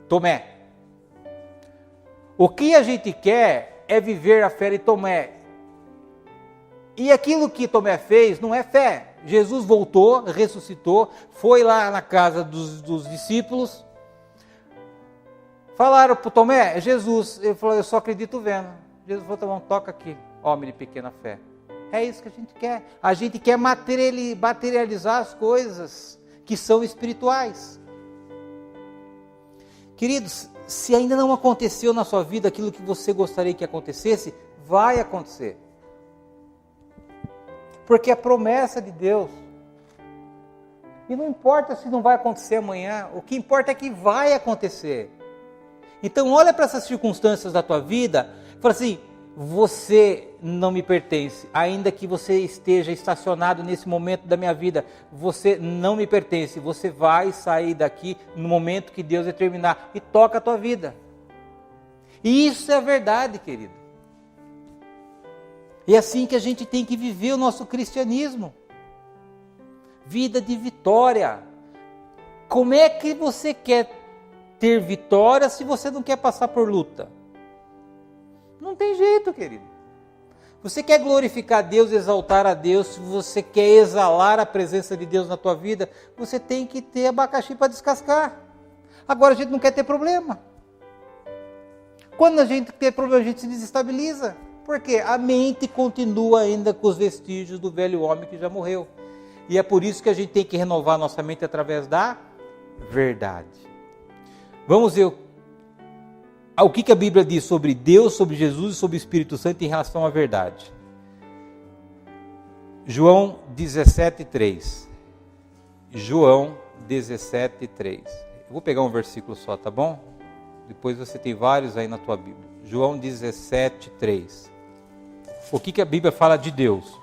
A: Tomé. O que a gente quer é viver a fé de Tomé. E aquilo que Tomé fez não é fé. Jesus voltou, ressuscitou, foi lá na casa dos discípulos, falaram para Tomé, é Jesus. Ele falou, eu só acredito vendo. Jesus falou, tá bom, toca aqui, homem de pequena fé. É isso que a gente quer. A gente quer materializar as coisas que são espirituais. Queridos, se ainda não aconteceu na sua vida aquilo que você gostaria que acontecesse, vai acontecer. Porque é promessa de Deus. E não importa se não vai acontecer amanhã, o que importa é que vai acontecer. Então olha para essas circunstâncias da tua vida e fala assim, você não me pertence, ainda que você esteja estacionado nesse momento da minha vida, você não me pertence, você vai sair daqui no momento que Deus determinar e toca a tua vida. E isso é a verdade, querido. É assim que a gente tem que viver o nosso cristianismo. Vida de vitória. Como é que você quer ter vitória se você não quer passar por luta? Não tem jeito, querido. Você quer glorificar Deus, exaltar a Deus, se você quer exalar a presença de Deus na tua vida, você tem que ter abacaxi para descascar. Agora a gente não quer ter problema. Quando a gente tem problema, a gente se desestabiliza. Por quê? A mente continua ainda com os vestígios do velho homem que já morreu. E é por isso que a gente tem que renovar nossa mente através da verdade. Vamos ver o que a Bíblia diz sobre Deus, sobre Jesus e sobre o Espírito Santo em relação à verdade. João 17:3. João 17:3. Eu vou pegar um versículo só, tá bom? Depois você tem vários aí na tua Bíblia. João 17:3. O que a Bíblia fala de Deus?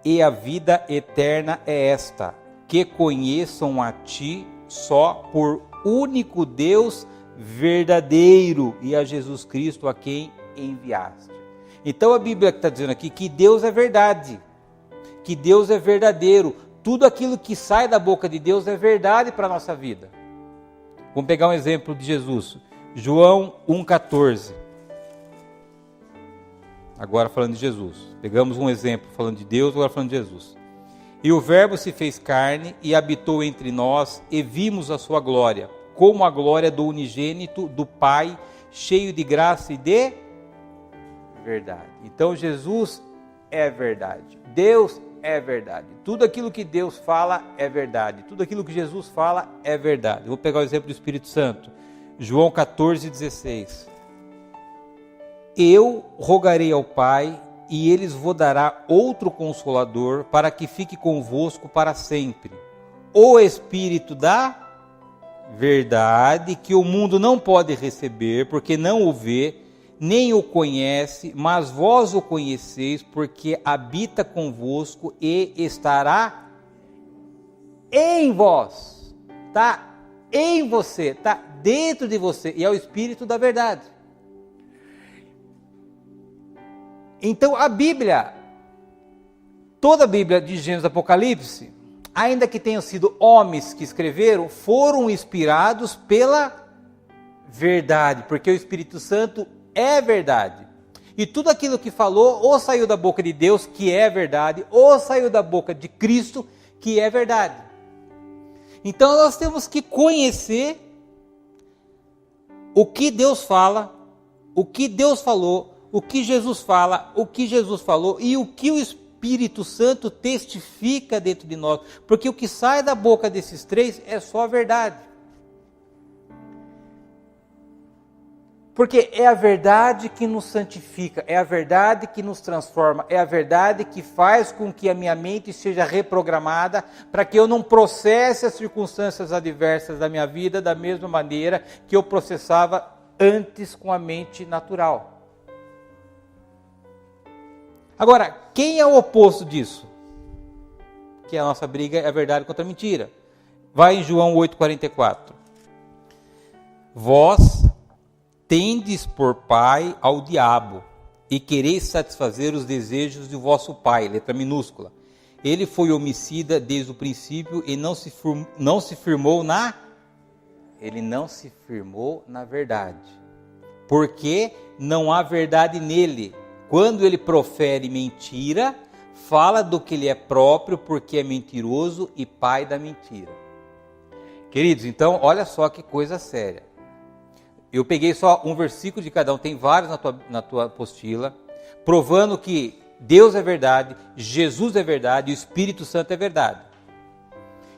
A: E a vida eterna é esta, que conheçam a ti só por único Deus verdadeiro e a Jesus Cristo a quem enviaste. Então a Bíblia está dizendo aqui que Deus é verdade, que Deus é verdadeiro. Tudo aquilo que sai da boca de Deus é verdade para a nossa vida. Vamos pegar um exemplo de Jesus. João 1,14. Agora falando de Jesus. Pegamos um exemplo falando de Deus, agora falando de Jesus. E o Verbo se fez carne e habitou entre nós, e vimos a sua glória, como a glória do unigênito do Pai, cheio de graça e de verdade. Então Jesus é verdade. Deus é verdade. Tudo aquilo que Deus fala é verdade. Tudo aquilo que Jesus fala é verdade. Vou pegar o exemplo do Espírito Santo. João 14,16. Eu rogarei ao Pai, e Ele vos dará outro Consolador, para que fique convosco para sempre. O Espírito da verdade, que o mundo não pode receber, porque não o vê, nem o conhece, mas vós o conheceis, porque habita convosco e estará em vós. Está em você, está dentro de você, e é o Espírito da verdade. Então a Bíblia, toda a Bíblia de Gênesis e Apocalipse, ainda que tenham sido homens que escreveram, foram inspirados pela verdade, porque o Espírito Santo é verdade. E tudo aquilo que falou, ou saiu da boca de Deus, que é verdade, ou saiu da boca de Cristo, que é verdade. Então nós temos que conhecer o que Deus fala, o que Deus falou, o que Jesus fala, o que Jesus falou e o que o Espírito Santo testifica dentro de nós. Porque o que sai da boca desses três é só a verdade. Porque é a verdade que nos santifica, é a verdade que nos transforma, é a verdade que faz com que a minha mente seja reprogramada para que eu não processe as circunstâncias adversas da minha vida da mesma maneira que eu processava antes com a mente natural. Agora, quem é o oposto disso? Que a nossa briga é a verdade contra a mentira. Vai em João 8,44. Vós tendes por pai ao diabo, e quereis satisfazer os desejos do vosso pai, letra minúscula. Ele foi homicida desde o princípio e não se firmou na verdade, porque não há verdade nele. Quando ele profere mentira, fala do que ele é próprio, porque é mentiroso e pai da mentira. Queridos, então, olha só que coisa séria. Eu peguei só um versículo de cada um, tem vários na tua apostila, provando que Deus é verdade, Jesus é verdade e o Espírito Santo é verdade.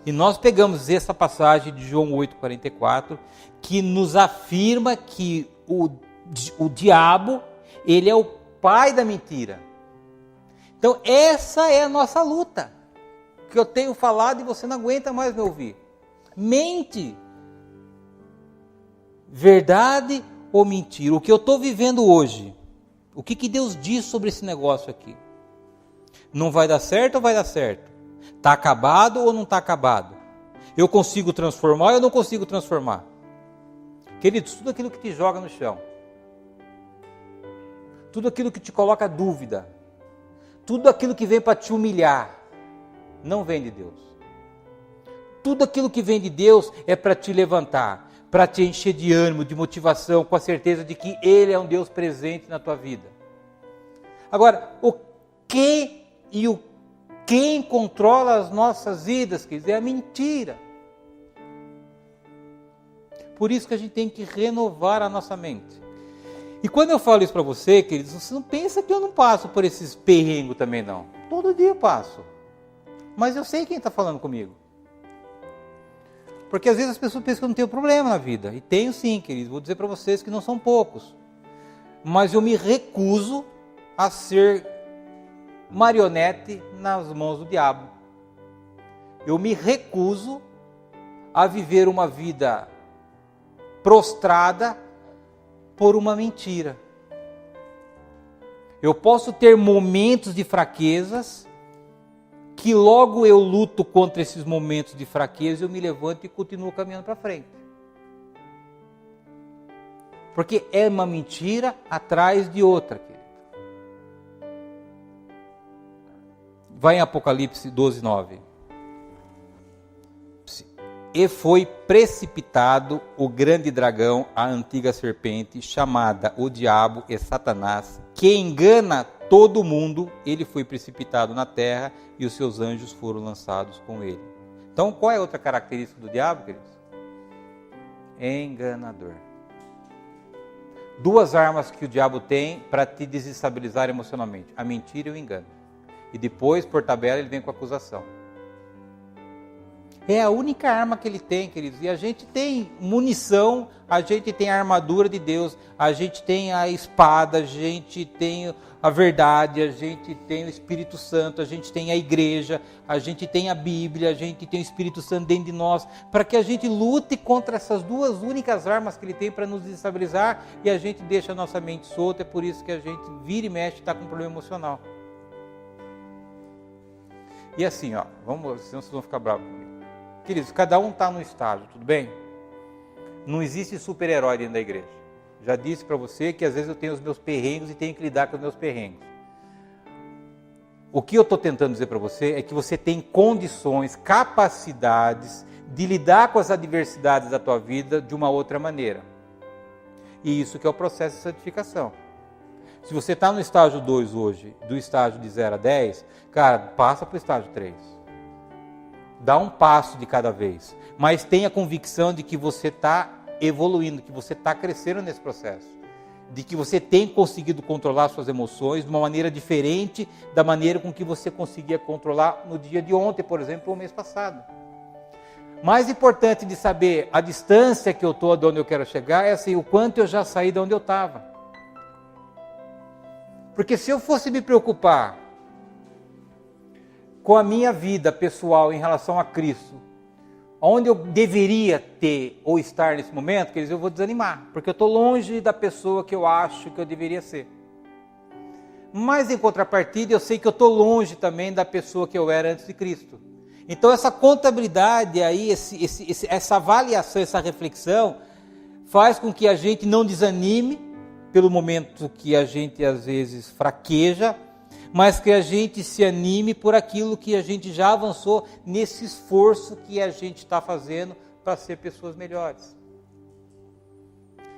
A: E nós pegamos essa passagem de João 8,44, que nos afirma que o diabo, ele é o pai da mentira. Então essa é a nossa luta, que eu tenho falado e você não aguenta mais me ouvir. Mente. Verdade ou mentira? O que eu estou vivendo hoje, o que Deus diz sobre esse negócio aqui? Não vai dar certo ou vai dar certo? Está acabado ou não está acabado? Eu consigo transformar ou eu não consigo transformar? Queridos, tudo aquilo que te joga no chão, tudo aquilo que te coloca dúvida, tudo aquilo que vem para te humilhar, não vem de Deus. Tudo aquilo que vem de Deus é para te levantar, para te encher de ânimo, de motivação, com a certeza de que Ele é um Deus presente na tua vida. Agora, o que e o quem controla as nossas vidas, quer dizer, é a mentira. Por isso que a gente tem que renovar a nossa mente. E quando eu falo isso para você, queridos, você não pensa que eu não passo por esses perrengos também, não. Todo dia eu passo. Mas eu sei quem está falando comigo. Porque às vezes as pessoas pensam que eu não tenho problema na vida. E tenho sim, queridos. Vou dizer para vocês que não são poucos. Mas eu me recuso a ser marionete nas mãos do diabo. Eu me recuso a viver uma vida prostrada por uma mentira. Eu posso ter momentos de fraquezas, que logo eu luto contra esses momentos de fraqueza, eu me levanto e continuo caminhando para frente. Porque é uma mentira atrás de outra, querido. Vai em Apocalipse 12, 9. E foi precipitado o grande dragão, a antiga serpente, chamada o diabo e Satanás, que engana todo mundo. Ele foi precipitado na terra e os seus anjos foram lançados com ele. Então, qual é a outra característica do diabo, queridos? Enganador. Duas armas que o diabo tem para te desestabilizar emocionalmente: a mentira e o engano. E depois, por tabela, ele vem com a acusação. É a única arma que ele tem, queridos. E a gente tem munição, a gente tem a armadura de Deus, a gente tem a espada, a gente tem a verdade, a gente tem o Espírito Santo, a gente tem a igreja, a gente tem a Bíblia, a gente tem o Espírito Santo dentro de nós, para que a gente lute contra essas duas únicas armas que ele tem para nos desestabilizar, e a gente deixa a nossa mente solta. É por isso que a gente vira e mexe e está com um problema emocional. E assim, ó, vamos, senão vocês vão ficar bravos comigo. Queridos, cada um está num estágio, tudo bem? Não existe super-herói dentro da igreja. Já disse para você que às vezes eu tenho os meus perrengues e tenho que lidar com os meus perrengues. O que eu estou tentando dizer para você é que você tem condições, capacidades de lidar com as adversidades da tua vida de uma outra maneira. E isso que é o processo de santificação. Se você está no estágio 2 hoje, do estágio de 0 a 10, cara, passa para o estágio 3. Dá um passo de cada vez, mas tenha convicção de que você está evoluindo, que você está crescendo nesse processo, de que você tem conseguido controlar suas emoções de uma maneira diferente da maneira com que você conseguia controlar no dia de ontem, por exemplo, ou mês passado. Mais importante de saber a distância que eu estou de onde eu quero chegar é assim, o quanto eu já saí de onde eu estava. Porque se eu fosse me preocupar com a minha vida pessoal em relação a Cristo, onde eu deveria ter ou estar nesse momento, quer dizer, eu vou desanimar, porque eu estou longe da pessoa que eu acho que eu deveria ser. Mas em contrapartida, eu sei que eu estou longe também da pessoa que eu era antes de Cristo. Então essa contabilidade aí, essa avaliação, essa reflexão, faz com que a gente não desanime pelo momento que a gente às vezes fraqueja, mas que a gente se anime por aquilo que a gente já avançou nesse esforço que a gente está fazendo para ser pessoas melhores.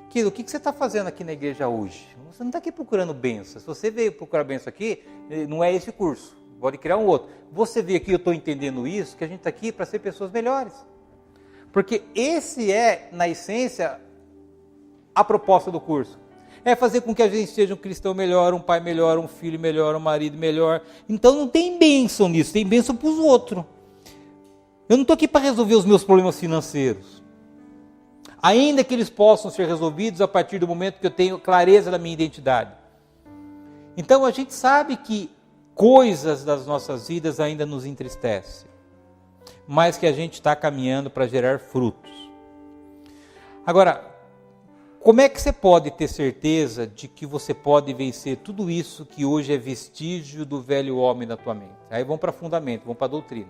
A: Querido, o que você está fazendo aqui na igreja hoje? Você não está aqui procurando bênção. Se você veio procurar bênção aqui, não é esse curso, pode criar um outro. Você veio aqui, eu estou entendendo isso, que a gente está aqui para ser pessoas melhores. Porque esse é, na essência, a proposta do curso. É fazer com que a gente seja um cristão melhor, um pai melhor, um filho melhor, um marido melhor. Então não tem bênção nisso, tem bênção para os outros. Eu não estou aqui para resolver os meus problemas financeiros. Ainda que eles possam ser resolvidos a partir do momento que eu tenho clareza da minha identidade. Então a gente sabe que coisas das nossas vidas ainda nos entristecem, mas que a gente está caminhando para gerar frutos. Agora, como é que você pode ter certeza de que você pode vencer tudo isso que hoje é vestígio do velho homem na tua mente? Aí vamos para fundamento, vamos para a doutrina.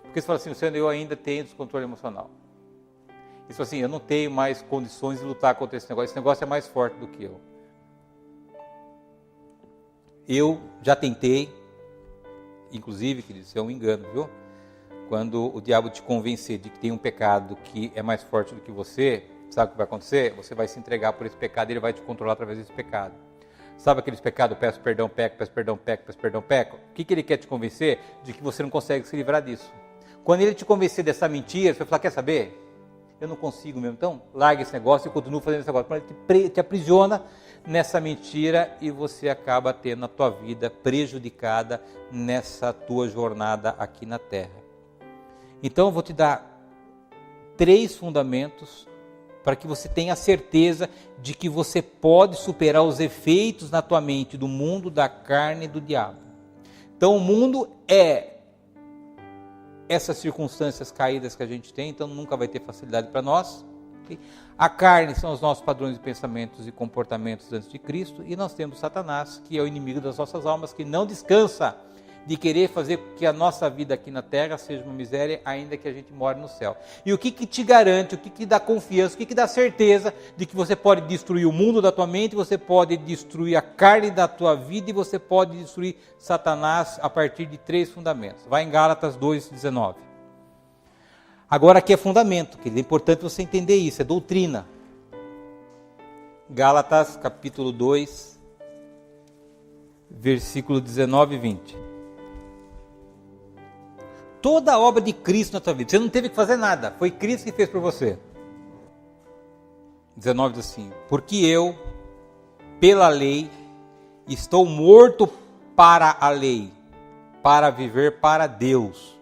A: Porque você fala assim, Luciano, eu ainda tenho descontrole emocional. Isso assim, eu não tenho mais condições de lutar contra esse negócio é mais forte do que eu. Eu já tentei, inclusive, querido, isso é um engano, viu? quando o diabo te convencer de que tem um pecado que é mais forte do que você, sabe o que vai acontecer? Você vai se entregar por esse pecado e ele vai te controlar através desse pecado. Sabe aqueles pecados, peço perdão, peco, peço perdão, peco, peço perdão, peco? O que ele quer te convencer? De que você não consegue se livrar disso. Quando ele te convencer dessa mentira, você vai falar, quer saber? Eu não consigo mesmo, então larga esse negócio e continua fazendo esse negócio. Mas ele te aprisiona nessa mentira e você acaba tendo a tua vida prejudicada nessa tua jornada aqui na Terra. Então eu vou te dar 3 fundamentos para que você tenha certeza de que você pode superar os efeitos na tua mente do mundo, da carne e do diabo. Então o mundo é essas circunstâncias caídas que a gente tem, então nunca vai ter facilidade para nós. Okay? A carne são os nossos padrões de pensamentos e comportamentos antes de Cristo, e nós temos Satanás, que é o inimigo das nossas almas, que não descansa de querer fazer que a nossa vida aqui na terra seja uma miséria, ainda que a gente more no céu. E o que te garante, o que dá confiança, o que dá certeza de que você pode destruir o mundo da tua mente, você pode destruir a carne da tua vida e você pode destruir Satanás a partir de 3 fundamentos. Vai em Gálatas 2:19. Agora aqui é fundamento, querido, é importante você entender isso, é doutrina. Gálatas capítulo 2, versículo 19 e 20. Toda a obra de Cristo na tua vida, você não teve que fazer nada, foi Cristo que fez por você. 19 diz assim, porque eu, pela lei, estou morto para a lei, para viver para Deus.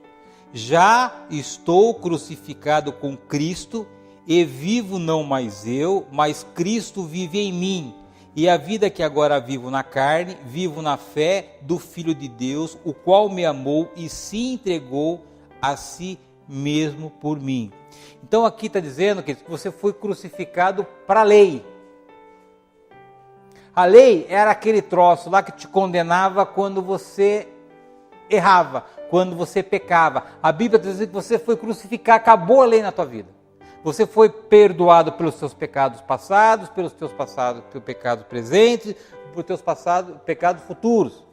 A: Já estou crucificado com Cristo, e vivo não mais eu, mas Cristo vive em mim. E a vida que agora vivo na carne, vivo na fé do Filho de Deus, o qual me amou e se entregou a si mesmo por mim. Então aqui está dizendo que você foi crucificado para a lei. A lei era aquele troço lá que te condenava quando você errava, quando você pecava. A Bíblia está dizendo que você foi crucificado, acabou a lei na tua vida. Você foi perdoado pelos seus pecados passados, pelos teus pecados presentes, pelos teus pecados futuros.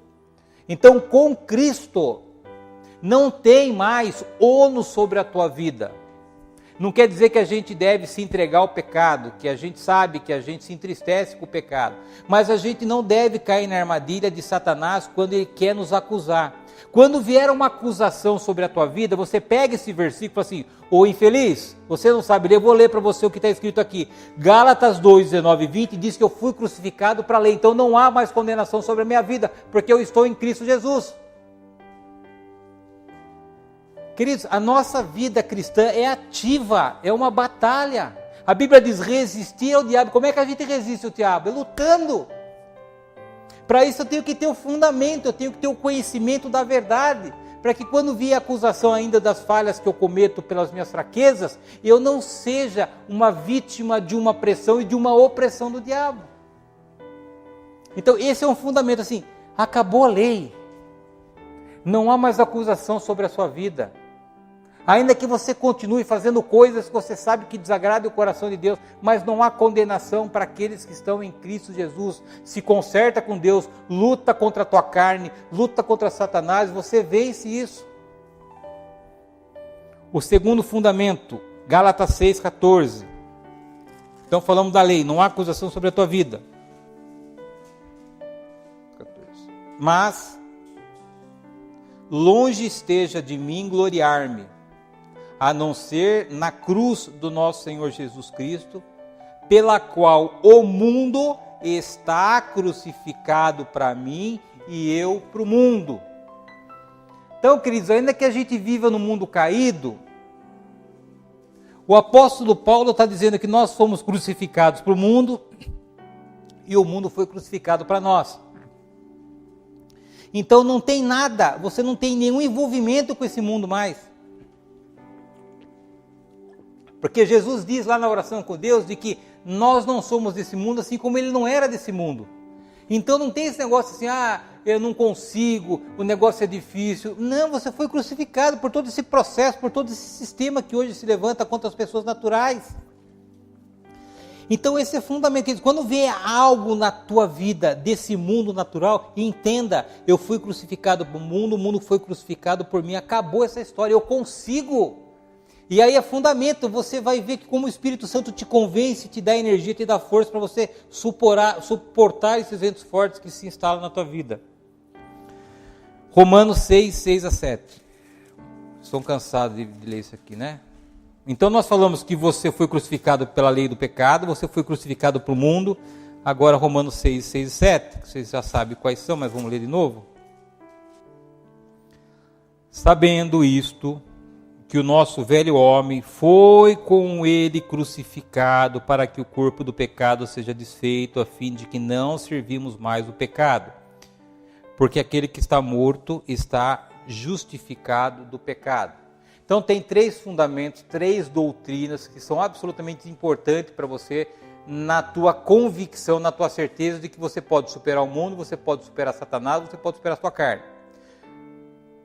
A: Então, com Cristo, não tem mais ônus sobre a tua vida. Não quer dizer que a gente deve se entregar ao pecado, que a gente sabe que a gente se entristece com o pecado. Mas a gente não deve cair na armadilha de Satanás quando ele quer nos acusar. Quando vier uma acusação sobre a tua vida, você pega esse versículo e fala assim, ô infeliz, você não sabe ler, eu vou ler para você o que está escrito aqui. Gálatas 2, 19 e 20 diz que eu fui crucificado para a lei, então não há mais condenação sobre a minha vida, porque eu estou em Cristo Jesus. Queridos, a nossa vida cristã é ativa, é uma batalha. A Bíblia diz resistir ao diabo. Como é que a gente resiste ao diabo? É lutando. Para isso eu tenho que ter o fundamento, eu tenho que ter o conhecimento da verdade, para que quando vier a acusação ainda das falhas que eu cometo pelas minhas fraquezas, eu não seja uma vítima de uma pressão e de uma opressão do diabo. Então esse é um fundamento, assim, acabou a lei, não há mais acusação sobre a sua vida. Ainda que você continue fazendo coisas que você sabe que desagradam o coração de Deus, mas não há condenação para aqueles que estão em Cristo Jesus. Se conserta com Deus, luta contra a tua carne, luta contra Satanás, você vence isso. O segundo fundamento, Gálatas 6,14. Então falamos da lei, não há acusação sobre a tua vida. 14. Mas, longe esteja de mim gloriar-me, a não ser na cruz do nosso Senhor Jesus Cristo, pela qual o mundo está crucificado para mim e eu para o mundo. Então, queridos, ainda que a gente viva no mundo caído, o apóstolo Paulo está dizendo que nós fomos crucificados para o mundo e o mundo foi crucificado para nós. Então não tem nada, você não tem nenhum envolvimento com esse mundo mais. Porque Jesus diz lá na oração com Deus de que nós não somos desse mundo, assim como ele não era desse mundo. Então não tem esse negócio assim, eu não consigo, o negócio é difícil. Não, você foi crucificado por todo esse processo, por todo esse sistema que hoje se levanta contra as pessoas naturais. Então esse é fundamental. Quando vê algo na tua vida desse mundo natural, entenda, eu fui crucificado para o mundo foi crucificado por mim, acabou essa história, eu consigo. E aí é fundamento, você vai ver que como o Espírito Santo te convence, te dá energia, te dá força para você suportar esses ventos fortes que se instalam na tua vida. Romanos 6, 6 a 7. Estou cansado de ler isso aqui, né? Então nós falamos que você foi crucificado pela lei do pecado, você foi crucificado para o mundo. Agora Romanos 6, 6 e 7, vocês já sabem quais são, mas vamos ler de novo. Sabendo isto, que o nosso velho homem foi com ele crucificado para que o corpo do pecado seja desfeito, a fim de que não servimos mais o pecado. Porque aquele que está morto está justificado do pecado. Então tem 3 fundamentos, 3 doutrinas que são absolutamente importantes para você, na tua convicção, na tua certeza de que você pode superar o mundo, você pode superar Satanás, você pode superar a sua carne.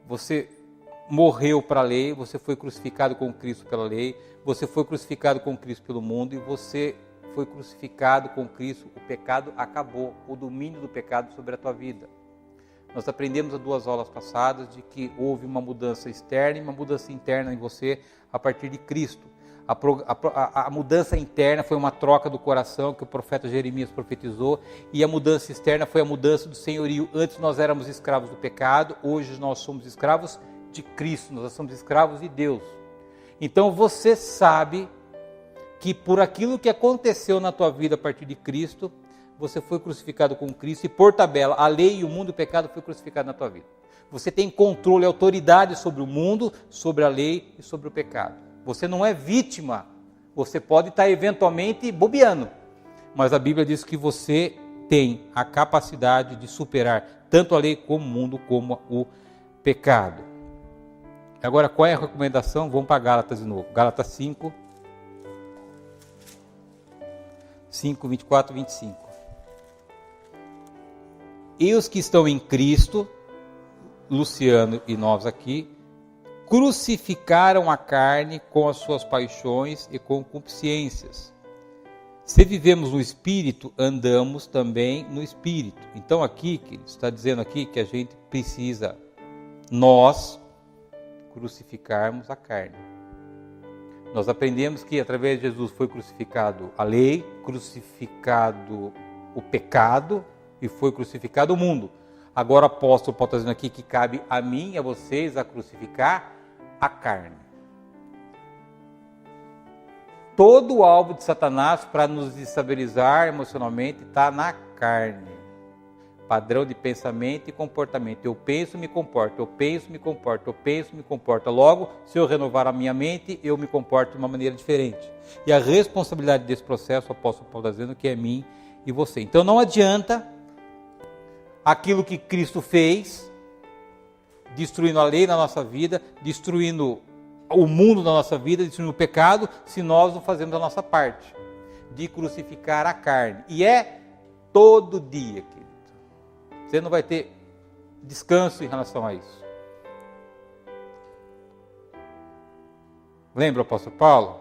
A: Você morreu para a lei, você foi crucificado com Cristo pela lei, você foi crucificado com Cristo pelo mundo e você foi crucificado com Cristo, o pecado acabou, o domínio do pecado sobre a tua vida. Nós aprendemos há 2 aulas passadas de que houve uma mudança externa e uma mudança interna em você a partir de Cristo. A mudança interna foi uma troca do coração que o profeta Jeremias profetizou, e a mudança externa foi a mudança do senhorio. Antes nós éramos escravos do pecado, hoje nós somos escravos de Cristo, nós somos escravos de Deus. Então você sabe que por aquilo que aconteceu na tua vida a partir de Cristo, você foi crucificado com Cristo e por tabela, a lei e o mundo e o pecado foi crucificado na tua vida. Você tem controle e autoridade sobre o mundo, sobre a lei e sobre o pecado. Você não é vítima, você pode estar eventualmente bobeando, mas a Bíblia diz que você tem a capacidade de superar tanto a lei como o mundo, como o pecado. Agora, qual é a recomendação? Vamos para Gálatas de novo. Gálatas 5, 24 e 25. E os que estão em Cristo, Luciano e nós aqui, crucificaram a carne com as suas paixões e concupiscências. Se vivemos no Espírito, andamos também no Espírito. Então aqui, que está dizendo aqui que a gente precisa, nós, crucificarmos a carne. Nós aprendemos que através de Jesus foi crucificado a lei, crucificado o pecado e foi crucificado o mundo. Agora o apóstolo Paulo está dizendo aqui que cabe a mim e a vocês a crucificar a carne. Todo o alvo de Satanás para nos desestabilizar emocionalmente está na carne. Padrão de pensamento e comportamento. Eu penso, me comporto. Eu penso, me comporto. Eu penso, me comporto. Logo, se eu renovar a minha mente, eu me comporto de uma maneira diferente. E a responsabilidade desse processo, o apóstolo Paulo está dizendo que é mim e você. Então não adianta aquilo que Cristo fez, destruindo a lei na nossa vida, destruindo o mundo na nossa vida, destruindo o pecado, se nós não fazemos a nossa parte de crucificar a carne. E é todo dia, querido. Você não vai ter descanso em relação a isso. Lembra o apóstolo Paulo?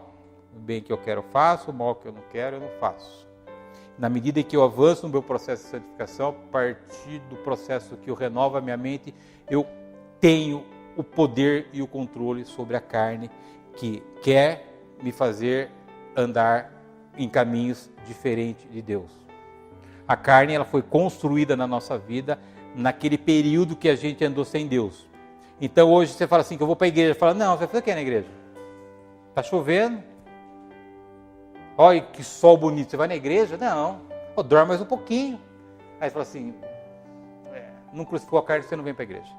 A: O bem que eu quero eu faço, o mal que eu não quero eu não faço. Na medida em que eu avanço no meu processo de santificação, a partir do processo que eu renovo a minha mente, eu tenho o poder e o controle sobre a carne que quer me fazer andar em caminhos diferentes de Deus. A carne ela foi construída na nossa vida naquele período que a gente andou sem Deus. Então hoje você fala assim, que eu vou para a igreja. Fala, não, você vai fazer o que na igreja? Está chovendo? Olha que sol bonito, você vai na igreja? Não, dorme mais um pouquinho. Aí você fala assim, não crucificou a carne, você não vem para a igreja.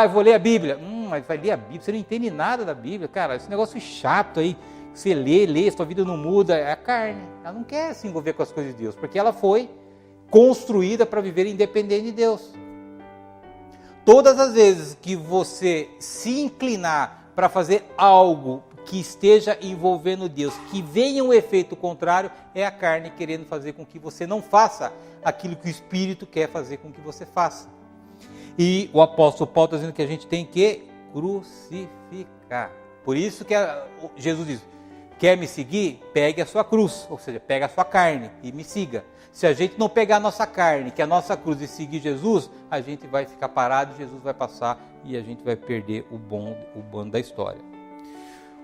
A: Eu vou ler a Bíblia. Mas vai ler a Bíblia, você não entende nada da Bíblia. Cara, esse negócio chato aí, você lê, sua vida não muda. É a carne, ela não quer se envolver com as coisas de Deus, porque ela foi construída para viver independente de Deus. Todas as vezes que você se inclinar para fazer algo que esteja envolvendo Deus, que venha um efeito contrário, é a carne querendo fazer com que você não faça aquilo que o Espírito quer fazer com que você faça. E o apóstolo Paulo está dizendo que a gente tem que crucificar. Por isso que Jesus diz, quer me seguir? Pegue a sua cruz, ou seja, pegue a sua carne e me siga. Se a gente não pegar a nossa carne, que é a nossa cruz, e seguir Jesus, a gente vai ficar parado, Jesus vai passar e a gente vai perder o bonde da história.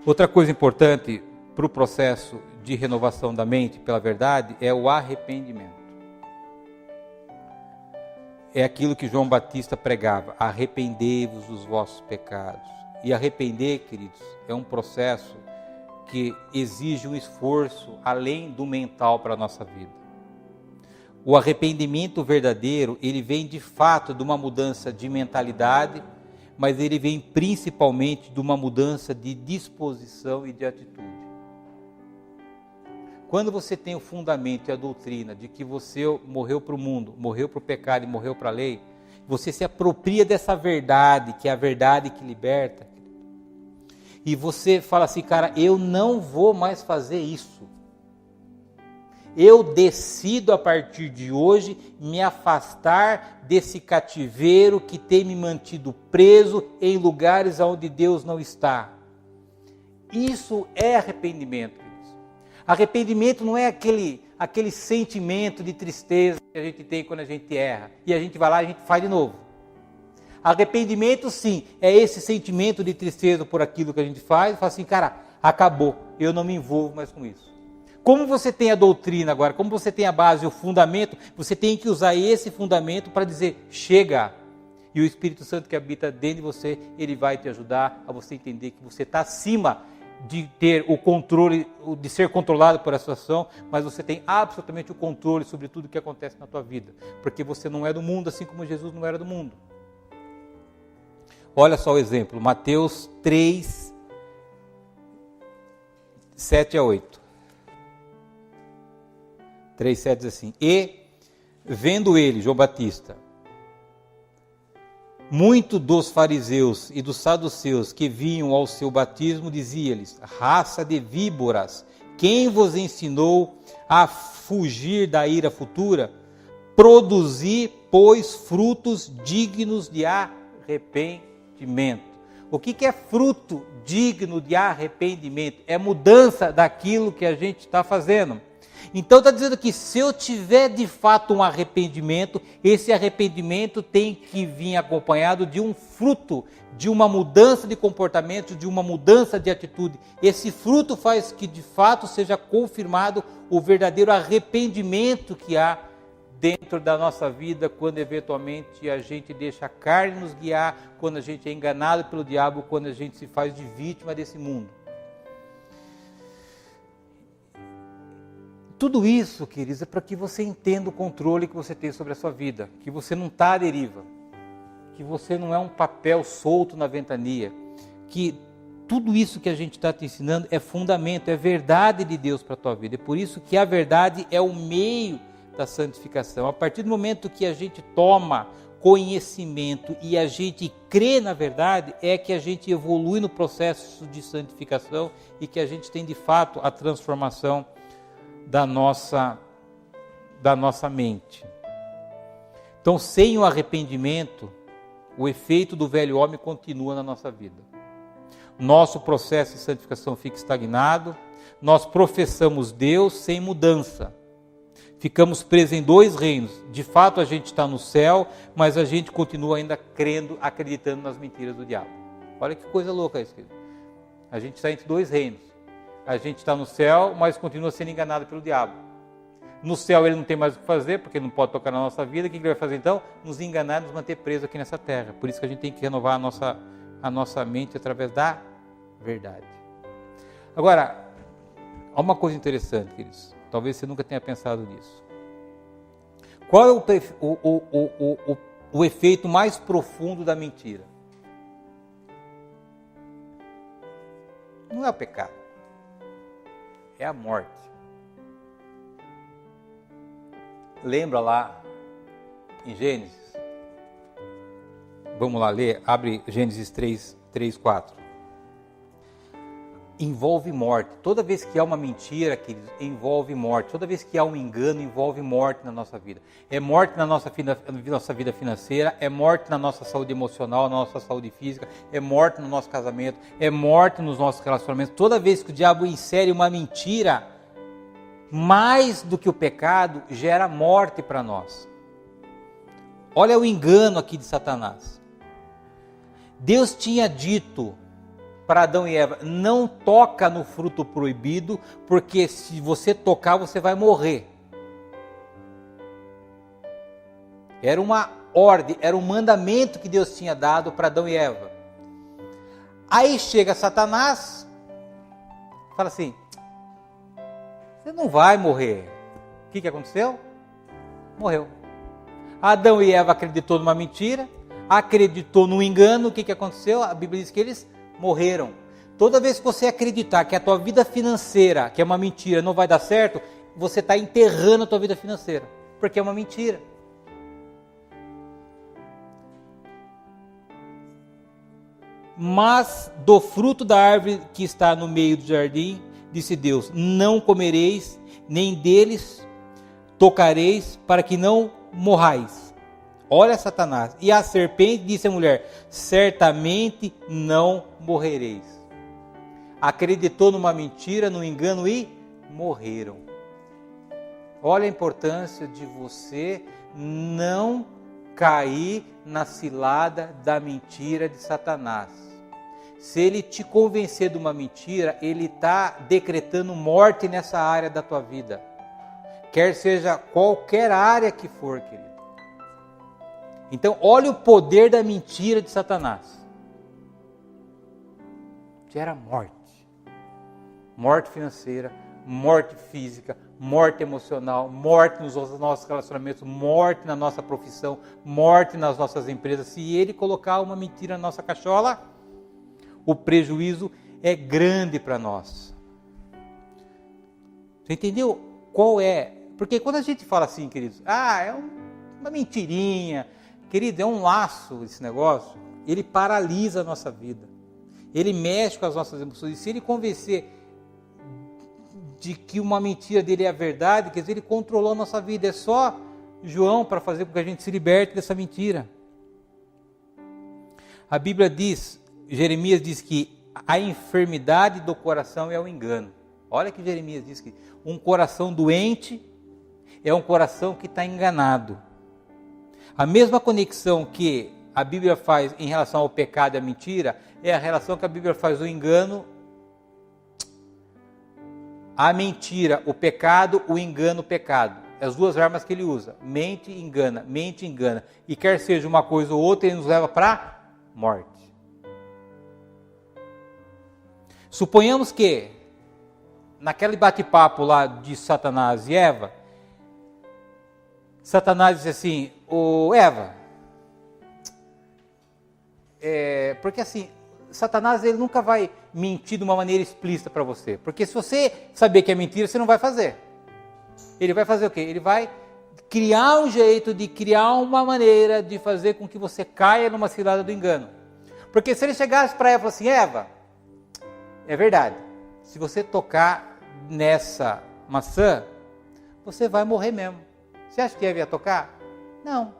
A: Outra coisa importante para o processo de renovação da mente pela verdade é o arrependimento. É aquilo que João Batista pregava: arrependei-vos dos vossos pecados. E arrepender, queridos, é um processo que exige um esforço além do mental para a nossa vida. O arrependimento verdadeiro, ele vem de fato de uma mudança de mentalidade, mas ele vem principalmente de uma mudança de disposição e de atitude. Quando você tem o fundamento e a doutrina de que você morreu para o mundo, morreu para o pecado e morreu para a lei, você se apropria dessa verdade, que é a verdade que liberta, e você fala assim: cara, eu não vou mais fazer isso. Eu decido a partir de hoje me afastar desse cativeiro que tem me mantido preso em lugares onde Deus não está. Isso é arrependimento, queridos. Arrependimento não é aquele sentimento de tristeza que a gente tem quando a gente erra e a gente vai lá e a gente faz de novo. Arrependimento, sim, é esse sentimento de tristeza por aquilo que a gente faz, e fala assim: cara, acabou, eu não me envolvo mais com isso. Como você tem a doutrina agora, como você tem a base, o fundamento, você tem que usar esse fundamento para dizer: chega. E o Espírito Santo que habita dentro de você, ele vai te ajudar a você entender que você está acima de ter o controle, de ser controlado por essa situação, mas você tem absolutamente o controle sobre tudo que acontece na tua vida, porque você não é do mundo, assim como Jesus não era do mundo. Olha só o exemplo, Mateus 3, 7 a 8. 3,7 diz assim: e, vendo ele, João Batista, muito dos fariseus e dos saduceus que vinham ao seu batismo, dizia-lhes: raça de víboras, quem vos ensinou a fugir da ira futura? Produzi, pois, frutos dignos de arrependimento. O que é fruto digno de arrependimento? É mudança daquilo que a gente está fazendo. Então está dizendo que se eu tiver de fato um arrependimento, esse arrependimento tem que vir acompanhado de um fruto, de uma mudança de comportamento, de uma mudança de atitude. Esse fruto faz que de fato seja confirmado o verdadeiro arrependimento que há dentro da nossa vida, quando eventualmente a gente deixa a carne nos guiar, quando a gente é enganado pelo diabo, quando a gente se faz de vítima desse mundo. Tudo isso, queridos, é para que você entenda o controle que você tem sobre a sua vida, que você não está à deriva, que você não é um papel solto na ventania, que tudo isso que a gente está te ensinando é fundamento, é verdade de Deus para a tua vida. É por isso que a verdade é o meio da santificação. A partir do momento que a gente toma conhecimento e a gente crê na verdade, é que a gente evolui no processo de santificação e que a gente tem de fato a transformação da nossa mente. Então, sem o arrependimento, o efeito do velho homem continua na nossa vida. Nosso processo de santificação fica estagnado, nós professamos Deus sem mudança. Ficamos presos em dois reinos. De fato, a gente está no céu, mas a gente continua ainda crendo, acreditando nas mentiras do diabo. Olha que coisa louca isso, querido. A gente está entre dois reinos. A gente está no céu, mas continua sendo enganado pelo diabo. No céu ele não tem mais o que fazer, porque ele não pode tocar na nossa vida. O que ele vai fazer então? Nos enganar, nos manter presos aqui nessa terra. Por isso que a gente tem que renovar a nossa mente através da verdade. Agora, há uma coisa interessante, queridos. Talvez você nunca tenha pensado nisso. Qual é o efeito mais profundo da mentira? Não é o pecado. É a morte. Lembra lá em Gênesis? Vamos lá ler, abre Gênesis 3, 4. envolve morte. Toda vez que há uma mentira, queridos, envolve morte. Toda vez que há um engano, envolve morte na nossa vida. É morte na nossa vida financeira, é morte na nossa saúde emocional, na nossa saúde física, é morte no nosso casamento, é morte nos nossos relacionamentos. Toda vez que o diabo insere uma mentira, mais do que o pecado, gera morte para nós. Olha o engano aqui de Satanás. Deus tinha dito para Adão e Eva: não toca no fruto proibido, porque se você tocar, você vai morrer. Era uma ordem, era um mandamento que Deus tinha dado para Adão e Eva. Aí chega Satanás, fala assim: você não vai morrer. O que aconteceu? Morreu. Adão e Eva acreditou numa mentira, acreditou no engano. O que aconteceu? A Bíblia diz que eles morreram. Toda vez que você acreditar que a tua vida financeira, que é uma mentira, não vai dar certo, você está enterrando a tua vida financeira, porque é uma mentira. Mas do fruto da árvore que está no meio do jardim, disse Deus: não comereis, nem deles tocareis, para que não morrais. Olha Satanás. E a serpente disse à mulher: certamente não morrereis. Acreditou numa mentira, no engano e morreram. Olha a importância de você não cair na cilada da mentira de Satanás. Se ele te convencer de uma mentira, ele está decretando morte nessa área da tua vida. Quer seja qualquer área que for, querido. Então, olha o poder da mentira de Satanás. Gera morte. Morte financeira, morte física, morte emocional, morte nos nossos relacionamentos, morte na nossa profissão, morte nas nossas empresas. Se ele colocar uma mentira na nossa cachola, o prejuízo é grande para nós. Você entendeu qual é? Porque quando a gente fala assim, queridos, é uma mentirinha, querido, é um laço esse negócio, ele paralisa a nossa vida, ele mexe com as nossas emoções. E se ele convencer de que uma mentira dele é a verdade, quer dizer, ele controlou a nossa vida. É só João para fazer com que a gente se liberte dessa mentira. A Bíblia diz, Jeremias diz que a enfermidade do coração é o engano. Olha que Jeremias diz que um coração doente é um coração que está enganado. A mesma conexão que a Bíblia faz em relação ao pecado e à mentira, é a relação que a Bíblia faz do engano, a mentira, o pecado, o engano, o pecado. As duas armas que ele usa, mente e engana, mente e engana. E quer seja uma coisa ou outra, ele nos leva para a morte. Suponhamos que, naquele bate-papo lá de Satanás e Eva, Satanás disse assim: Eva, porque assim, Satanás ele nunca vai mentir de uma maneira explícita para você, porque se você saber que é mentira, você não vai fazer. Ele vai fazer o quê? Ele vai criar um jeito de criar uma maneira de fazer com que você caia numa cilada do engano. Porque se ele chegasse para Eva e falasse assim: Eva, é verdade, se você tocar nessa maçã, você vai morrer mesmo. Você acha que Eva ia tocar? Não.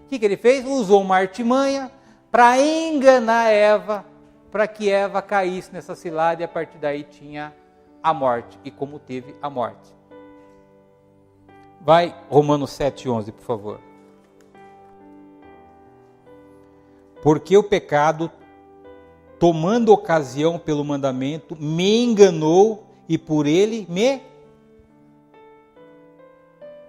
A: O que ele fez? Usou uma artimanha para enganar Eva, para que Eva caísse nessa cilada, e a partir daí tinha a morte. E como teve a morte. Vai, Romanos 7,11, por favor. Porque o pecado, tomando ocasião pelo mandamento, me enganou e por ele me...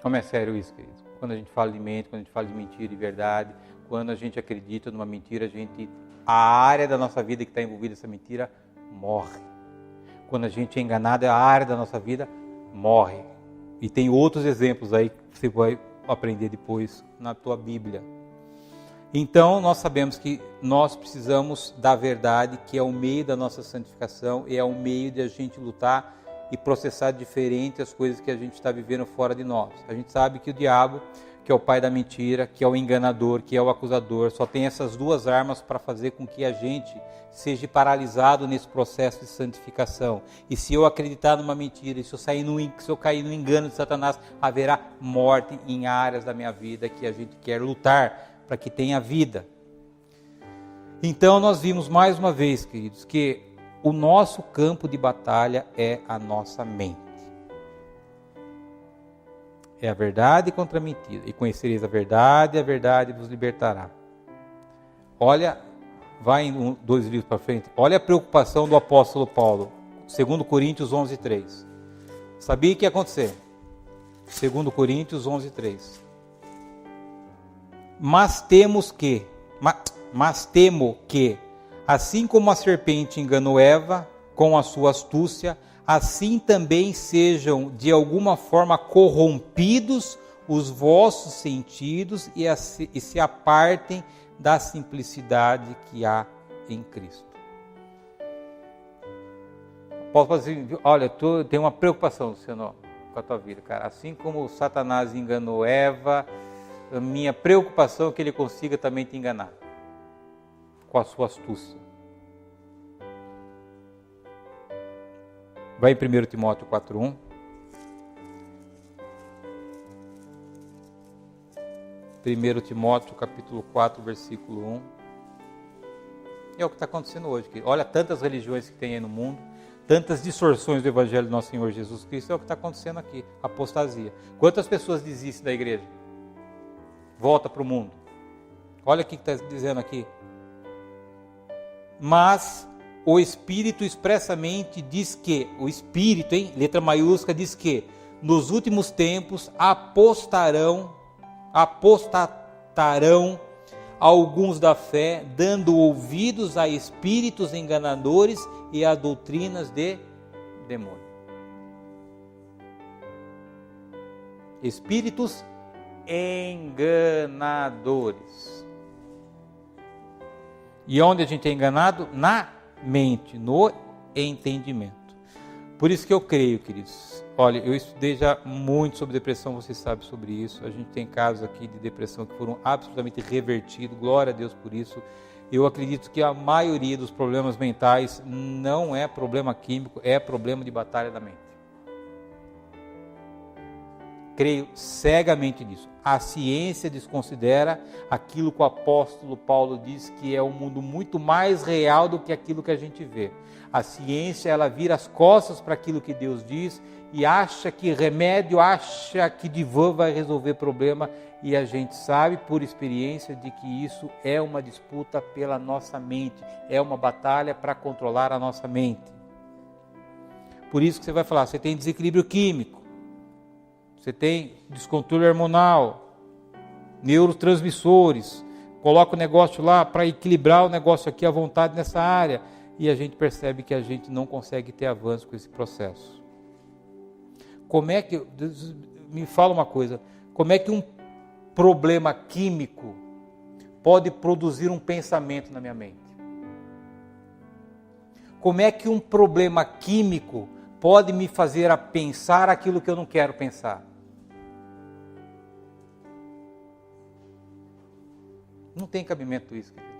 A: Como é sério isso, querido? Quando a gente fala de mente, quando a gente fala de mentira e verdade, quando a gente acredita numa mentira, a área da nossa vida que está envolvida nessa mentira morre. Quando a gente é enganado, a área da nossa vida morre. E tem outros exemplos aí que você vai aprender depois na tua Bíblia. Então, nós sabemos que nós precisamos da verdade, que é o meio da nossa santificação, e é o meio de a gente lutar e processar diferente as coisas que a gente está vivendo fora de nós. A gente sabe que o diabo que é o pai da mentira, que é o enganador, que é o acusador. Só tem essas duas armas para fazer com que a gente seja paralisado nesse processo de santificação. E se eu acreditar numa mentira, se eu cair no engano de Satanás, haverá morte em áreas da minha vida que a gente quer lutar para que tenha vida. Então nós vimos mais uma vez, queridos, que o nosso campo de batalha é a nossa mente. É a verdade contra a mentira. E conhecereis a verdade vos libertará. Olha, vai em 2 livros para frente. Olha a preocupação do apóstolo Paulo. 2 Coríntios 11:3. Sabia o que ia acontecer? 2 Coríntios 11:3. Mas temo que, assim como a serpente enganou Eva com a sua astúcia, assim também sejam de alguma forma corrompidos os vossos sentidos e se apartem da simplicidade que há em Cristo. Paulo fala assim, olha, tu tem uma preocupação, Luciano, com a tua vida, cara. Assim como Satanás enganou Eva, a minha preocupação é que ele consiga também te enganar com a sua astúcia. Vai em 1 Timóteo 4:1. 1 Timóteo capítulo 4, versículo 1. É o que está acontecendo hoje. Olha tantas religiões que tem aí no mundo, tantas distorções do Evangelho do nosso Senhor Jesus Cristo, é o que está acontecendo aqui, apostasia. Quantas pessoas desistem da igreja? Volta para o mundo. Olha o que está dizendo aqui. Mas o Espírito expressamente diz que, o Espírito, letra maiúscula, diz que nos últimos tempos apostatarão alguns da fé, dando ouvidos a espíritos enganadores e a doutrinas de demônio. Espíritos enganadores. E onde a gente é enganado? Na mente, no entendimento. Por isso que eu creio, queridos. Olha, eu estudei já muito sobre depressão, vocês sabem sobre isso. A gente tem casos aqui de depressão que foram absolutamente revertidos. Glória a Deus por isso. Eu acredito que a maioria dos problemas mentais não é problema químico, é problema de batalha da mente. Creio cegamente nisso. A ciência desconsidera aquilo que o apóstolo Paulo diz que é um mundo muito mais real do que aquilo que a gente vê. A ciência, ela vira as costas para aquilo que Deus diz e acha que remédio, acha que divã vai resolver problema, e a gente sabe por experiência de que isso é uma disputa pela nossa mente, é uma batalha para controlar a nossa mente. Por isso que você vai falar, você tem desequilíbrio químico, você tem descontrole hormonal, neurotransmissores, coloca o negócio lá para equilibrar o negócio aqui à vontade nessa área, e a gente percebe que a gente não consegue ter avanço com esse processo. Como é que, me fala uma coisa, como é que um problema químico pode produzir um pensamento na minha mente? Como é que um problema químico pode me fazer a pensar aquilo que eu não quero pensar? Não tem cabimento isso, querido.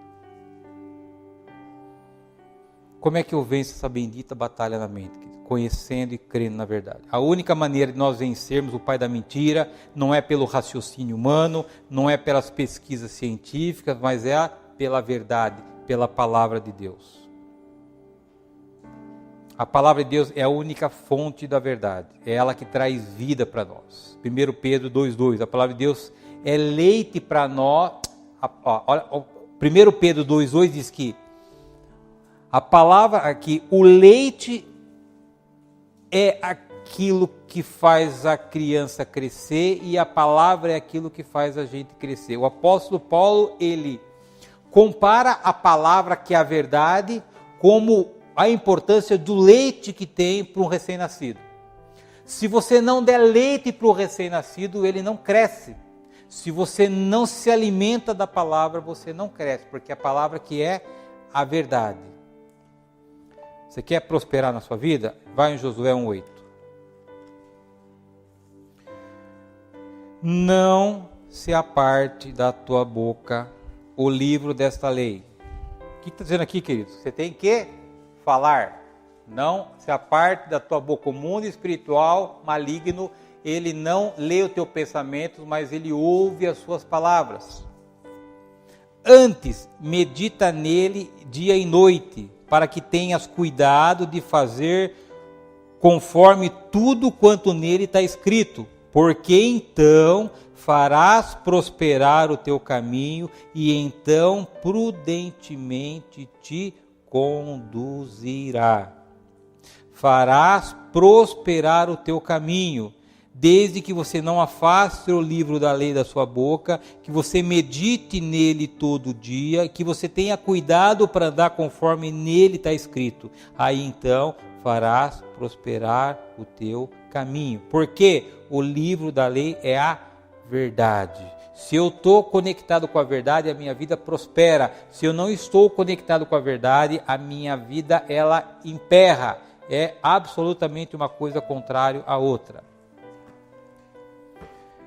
A: Como é que eu venço essa bendita batalha na mente, querido? Conhecendo e crendo na verdade. A única maneira de nós vencermos o pai da mentira não é pelo raciocínio humano, não é pelas pesquisas científicas, mas é pela verdade, pela palavra de Deus. A palavra de Deus é a única fonte da verdade, é ela que traz vida para nós. 1 Pedro 2,2, a palavra de Deus é leite para nós. Olha, 1 Pedro 2,2 diz que a palavra aqui, o leite é aquilo que faz a criança crescer e a palavra é aquilo que faz a gente crescer. O apóstolo Paulo, ele compara a palavra, que é a verdade, como a importância do leite que tem para um recém-nascido. Se você não der leite para o recém-nascido, ele não cresce. Se você não se alimenta da palavra, você não cresce, porque a palavra que é a verdade. Você quer prosperar na sua vida? Vai em Josué 1,8. Não se aparte da tua boca o livro desta lei. O que está dizendo aqui, queridos? Você tem que falar. Não se aparte da tua boca. O mundo espiritual maligno, ele não lê o teu pensamento, mas ele ouve as suas palavras. Antes, medita nele dia e noite, para que tenhas cuidado de fazer conforme tudo quanto nele está escrito, porque então farás prosperar o teu caminho e então prudentemente te conduzirá. Farás prosperar o teu caminho, desde que você não afaste o livro da lei da sua boca, que você medite nele todo dia, que você tenha cuidado para andar conforme nele está escrito. Aí então farás prosperar o teu caminho. Porque o livro da lei é a verdade. Se eu estou conectado com a verdade, a minha vida prospera. Se eu não estou conectado com a verdade, a minha vida ela emperra. É absolutamente uma coisa contrária à outra.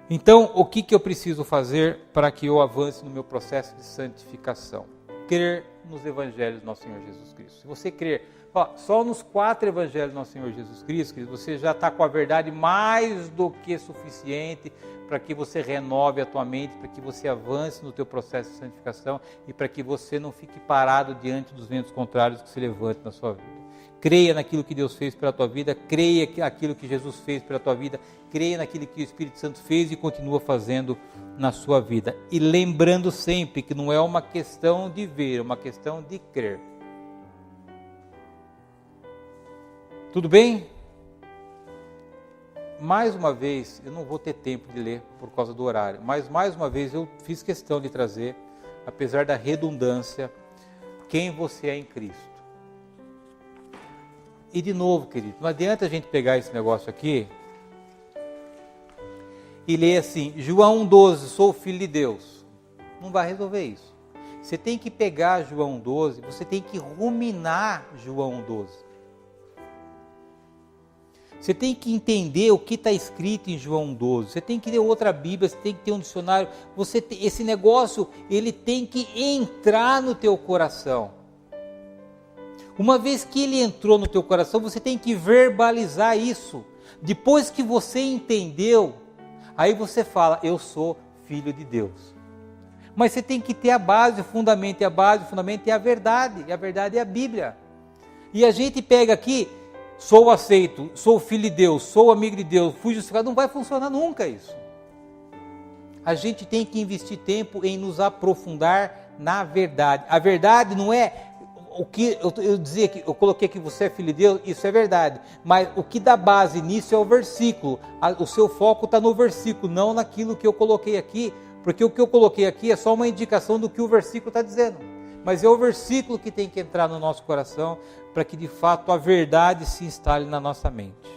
A: Então, o que eu preciso fazer para que eu avance no meu processo de santificação? Crer nos evangelhos do nosso Senhor Jesus Cristo. Se você crer só nos 4 evangelhos do nosso Senhor Jesus Cristo, você já está com a verdade mais do que suficiente para que você renove a tua mente, para que você avance no teu processo de santificação e para que você não fique parado diante dos ventos contrários que se levantem na sua vida. Creia naquilo que Deus fez pela tua vida, creia naquilo que Jesus fez pela tua vida, creia naquilo que o Espírito Santo fez e continua fazendo na sua vida. E lembrando sempre que não é uma questão de ver, é uma questão de crer. Tudo bem? Mais uma vez, eu não vou ter tempo de ler por causa do horário, mas mais uma vez eu fiz questão de trazer, apesar da redundância, quem você é em Cristo. E de novo, querido, não adianta a gente pegar esse negócio aqui e ler assim, João 12, sou filho de Deus. Não vai resolver isso. Você tem que pegar João 12, você tem que ruminar João 12. Você tem que entender o que está escrito em João 12. Você tem que ler outra Bíblia, você tem que ter um dicionário. Esse negócio, ele tem que entrar no teu coração. Uma vez que ele entrou no teu coração, você tem que verbalizar isso. Depois que você entendeu, aí você fala, eu sou filho de Deus. Mas você tem que ter a base, o fundamento, e a base, o fundamento é a verdade. E a verdade é a Bíblia. E a gente pega aqui, sou aceito, sou filho de Deus, sou amigo de Deus, fui justificado. Não vai funcionar nunca isso. A gente tem que investir tempo em nos aprofundar na verdade. A verdade não é o que eu dizia que eu coloquei que você é filho de Deus, isso é verdade, mas o que dá base nisso é o versículo. O seu foco está no versículo, não naquilo que eu coloquei aqui, porque o que eu coloquei aqui é só uma indicação do que o versículo está dizendo, mas é o versículo que tem que entrar no nosso coração para que de fato a verdade se instale na nossa mente.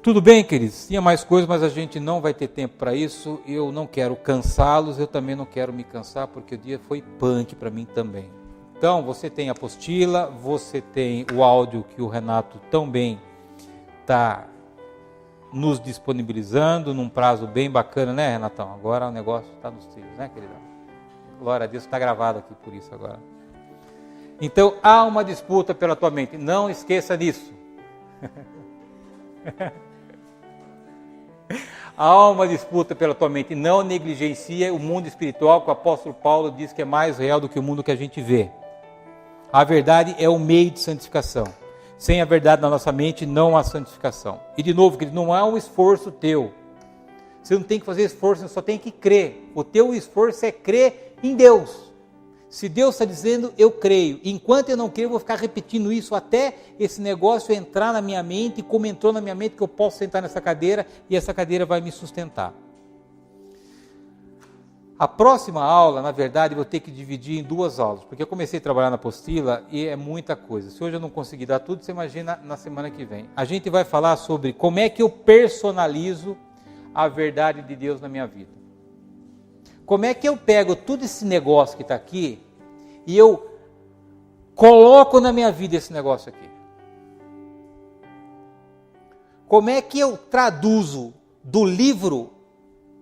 A: Tudo bem, queridos? Tinha mais coisas, mas a gente não vai ter tempo para isso. Eu não quero cansá-los, eu também não quero me cansar, porque o dia foi punk para mim também. Então, você tem a apostila, você tem o áudio que o Renato também está nos disponibilizando, num prazo bem bacana, né, Renatão? Agora o negócio está nos trilhos, né, queridão? Glória a Deus, está gravado aqui por isso agora. Então, há uma disputa pela tua mente, não esqueça disso. Há uma disputa pela tua mente, não negligencia o mundo espiritual, que o apóstolo Paulo diz que é mais real do que o mundo que a gente vê. A verdade é o meio de santificação. Sem a verdade na nossa mente, não há santificação. E de novo, querido, não há um esforço teu. Você não tem que fazer esforço, você só tem que crer. O teu esforço é crer em Deus. Se Deus está dizendo, eu creio. Enquanto eu não creio, eu vou ficar repetindo isso até esse negócio entrar na minha mente, e como entrou na minha mente que eu posso sentar nessa cadeira e essa cadeira vai me sustentar. A próxima aula, na verdade, eu vou ter que dividir em 2 aulas, porque eu comecei a trabalhar na apostila e é muita coisa. Se hoje eu não conseguir dar tudo, você imagina na semana que vem. A gente vai falar sobre como é que eu personalizo a verdade de Deus na minha vida. Como é que eu pego todo esse negócio que está aqui e eu coloco na minha vida esse negócio aqui? Como é que eu traduzo do livro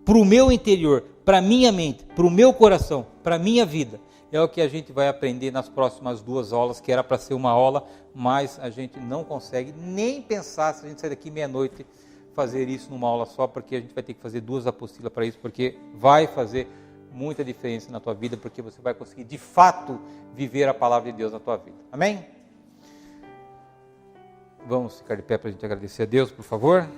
A: para o meu interior, para a minha mente, para o meu coração, para a minha vida. É o que a gente vai aprender nas próximas 2 aulas, que era para ser uma aula, mas a gente não consegue nem pensar, se a gente sair daqui meia-noite, fazer isso numa aula só, porque a gente vai ter que fazer 2 apostilas para isso, porque vai fazer muita diferença na tua vida, porque você vai conseguir de fato viver a palavra de Deus na tua vida. Amém? Vamos ficar de pé para a gente agradecer a Deus, por favor.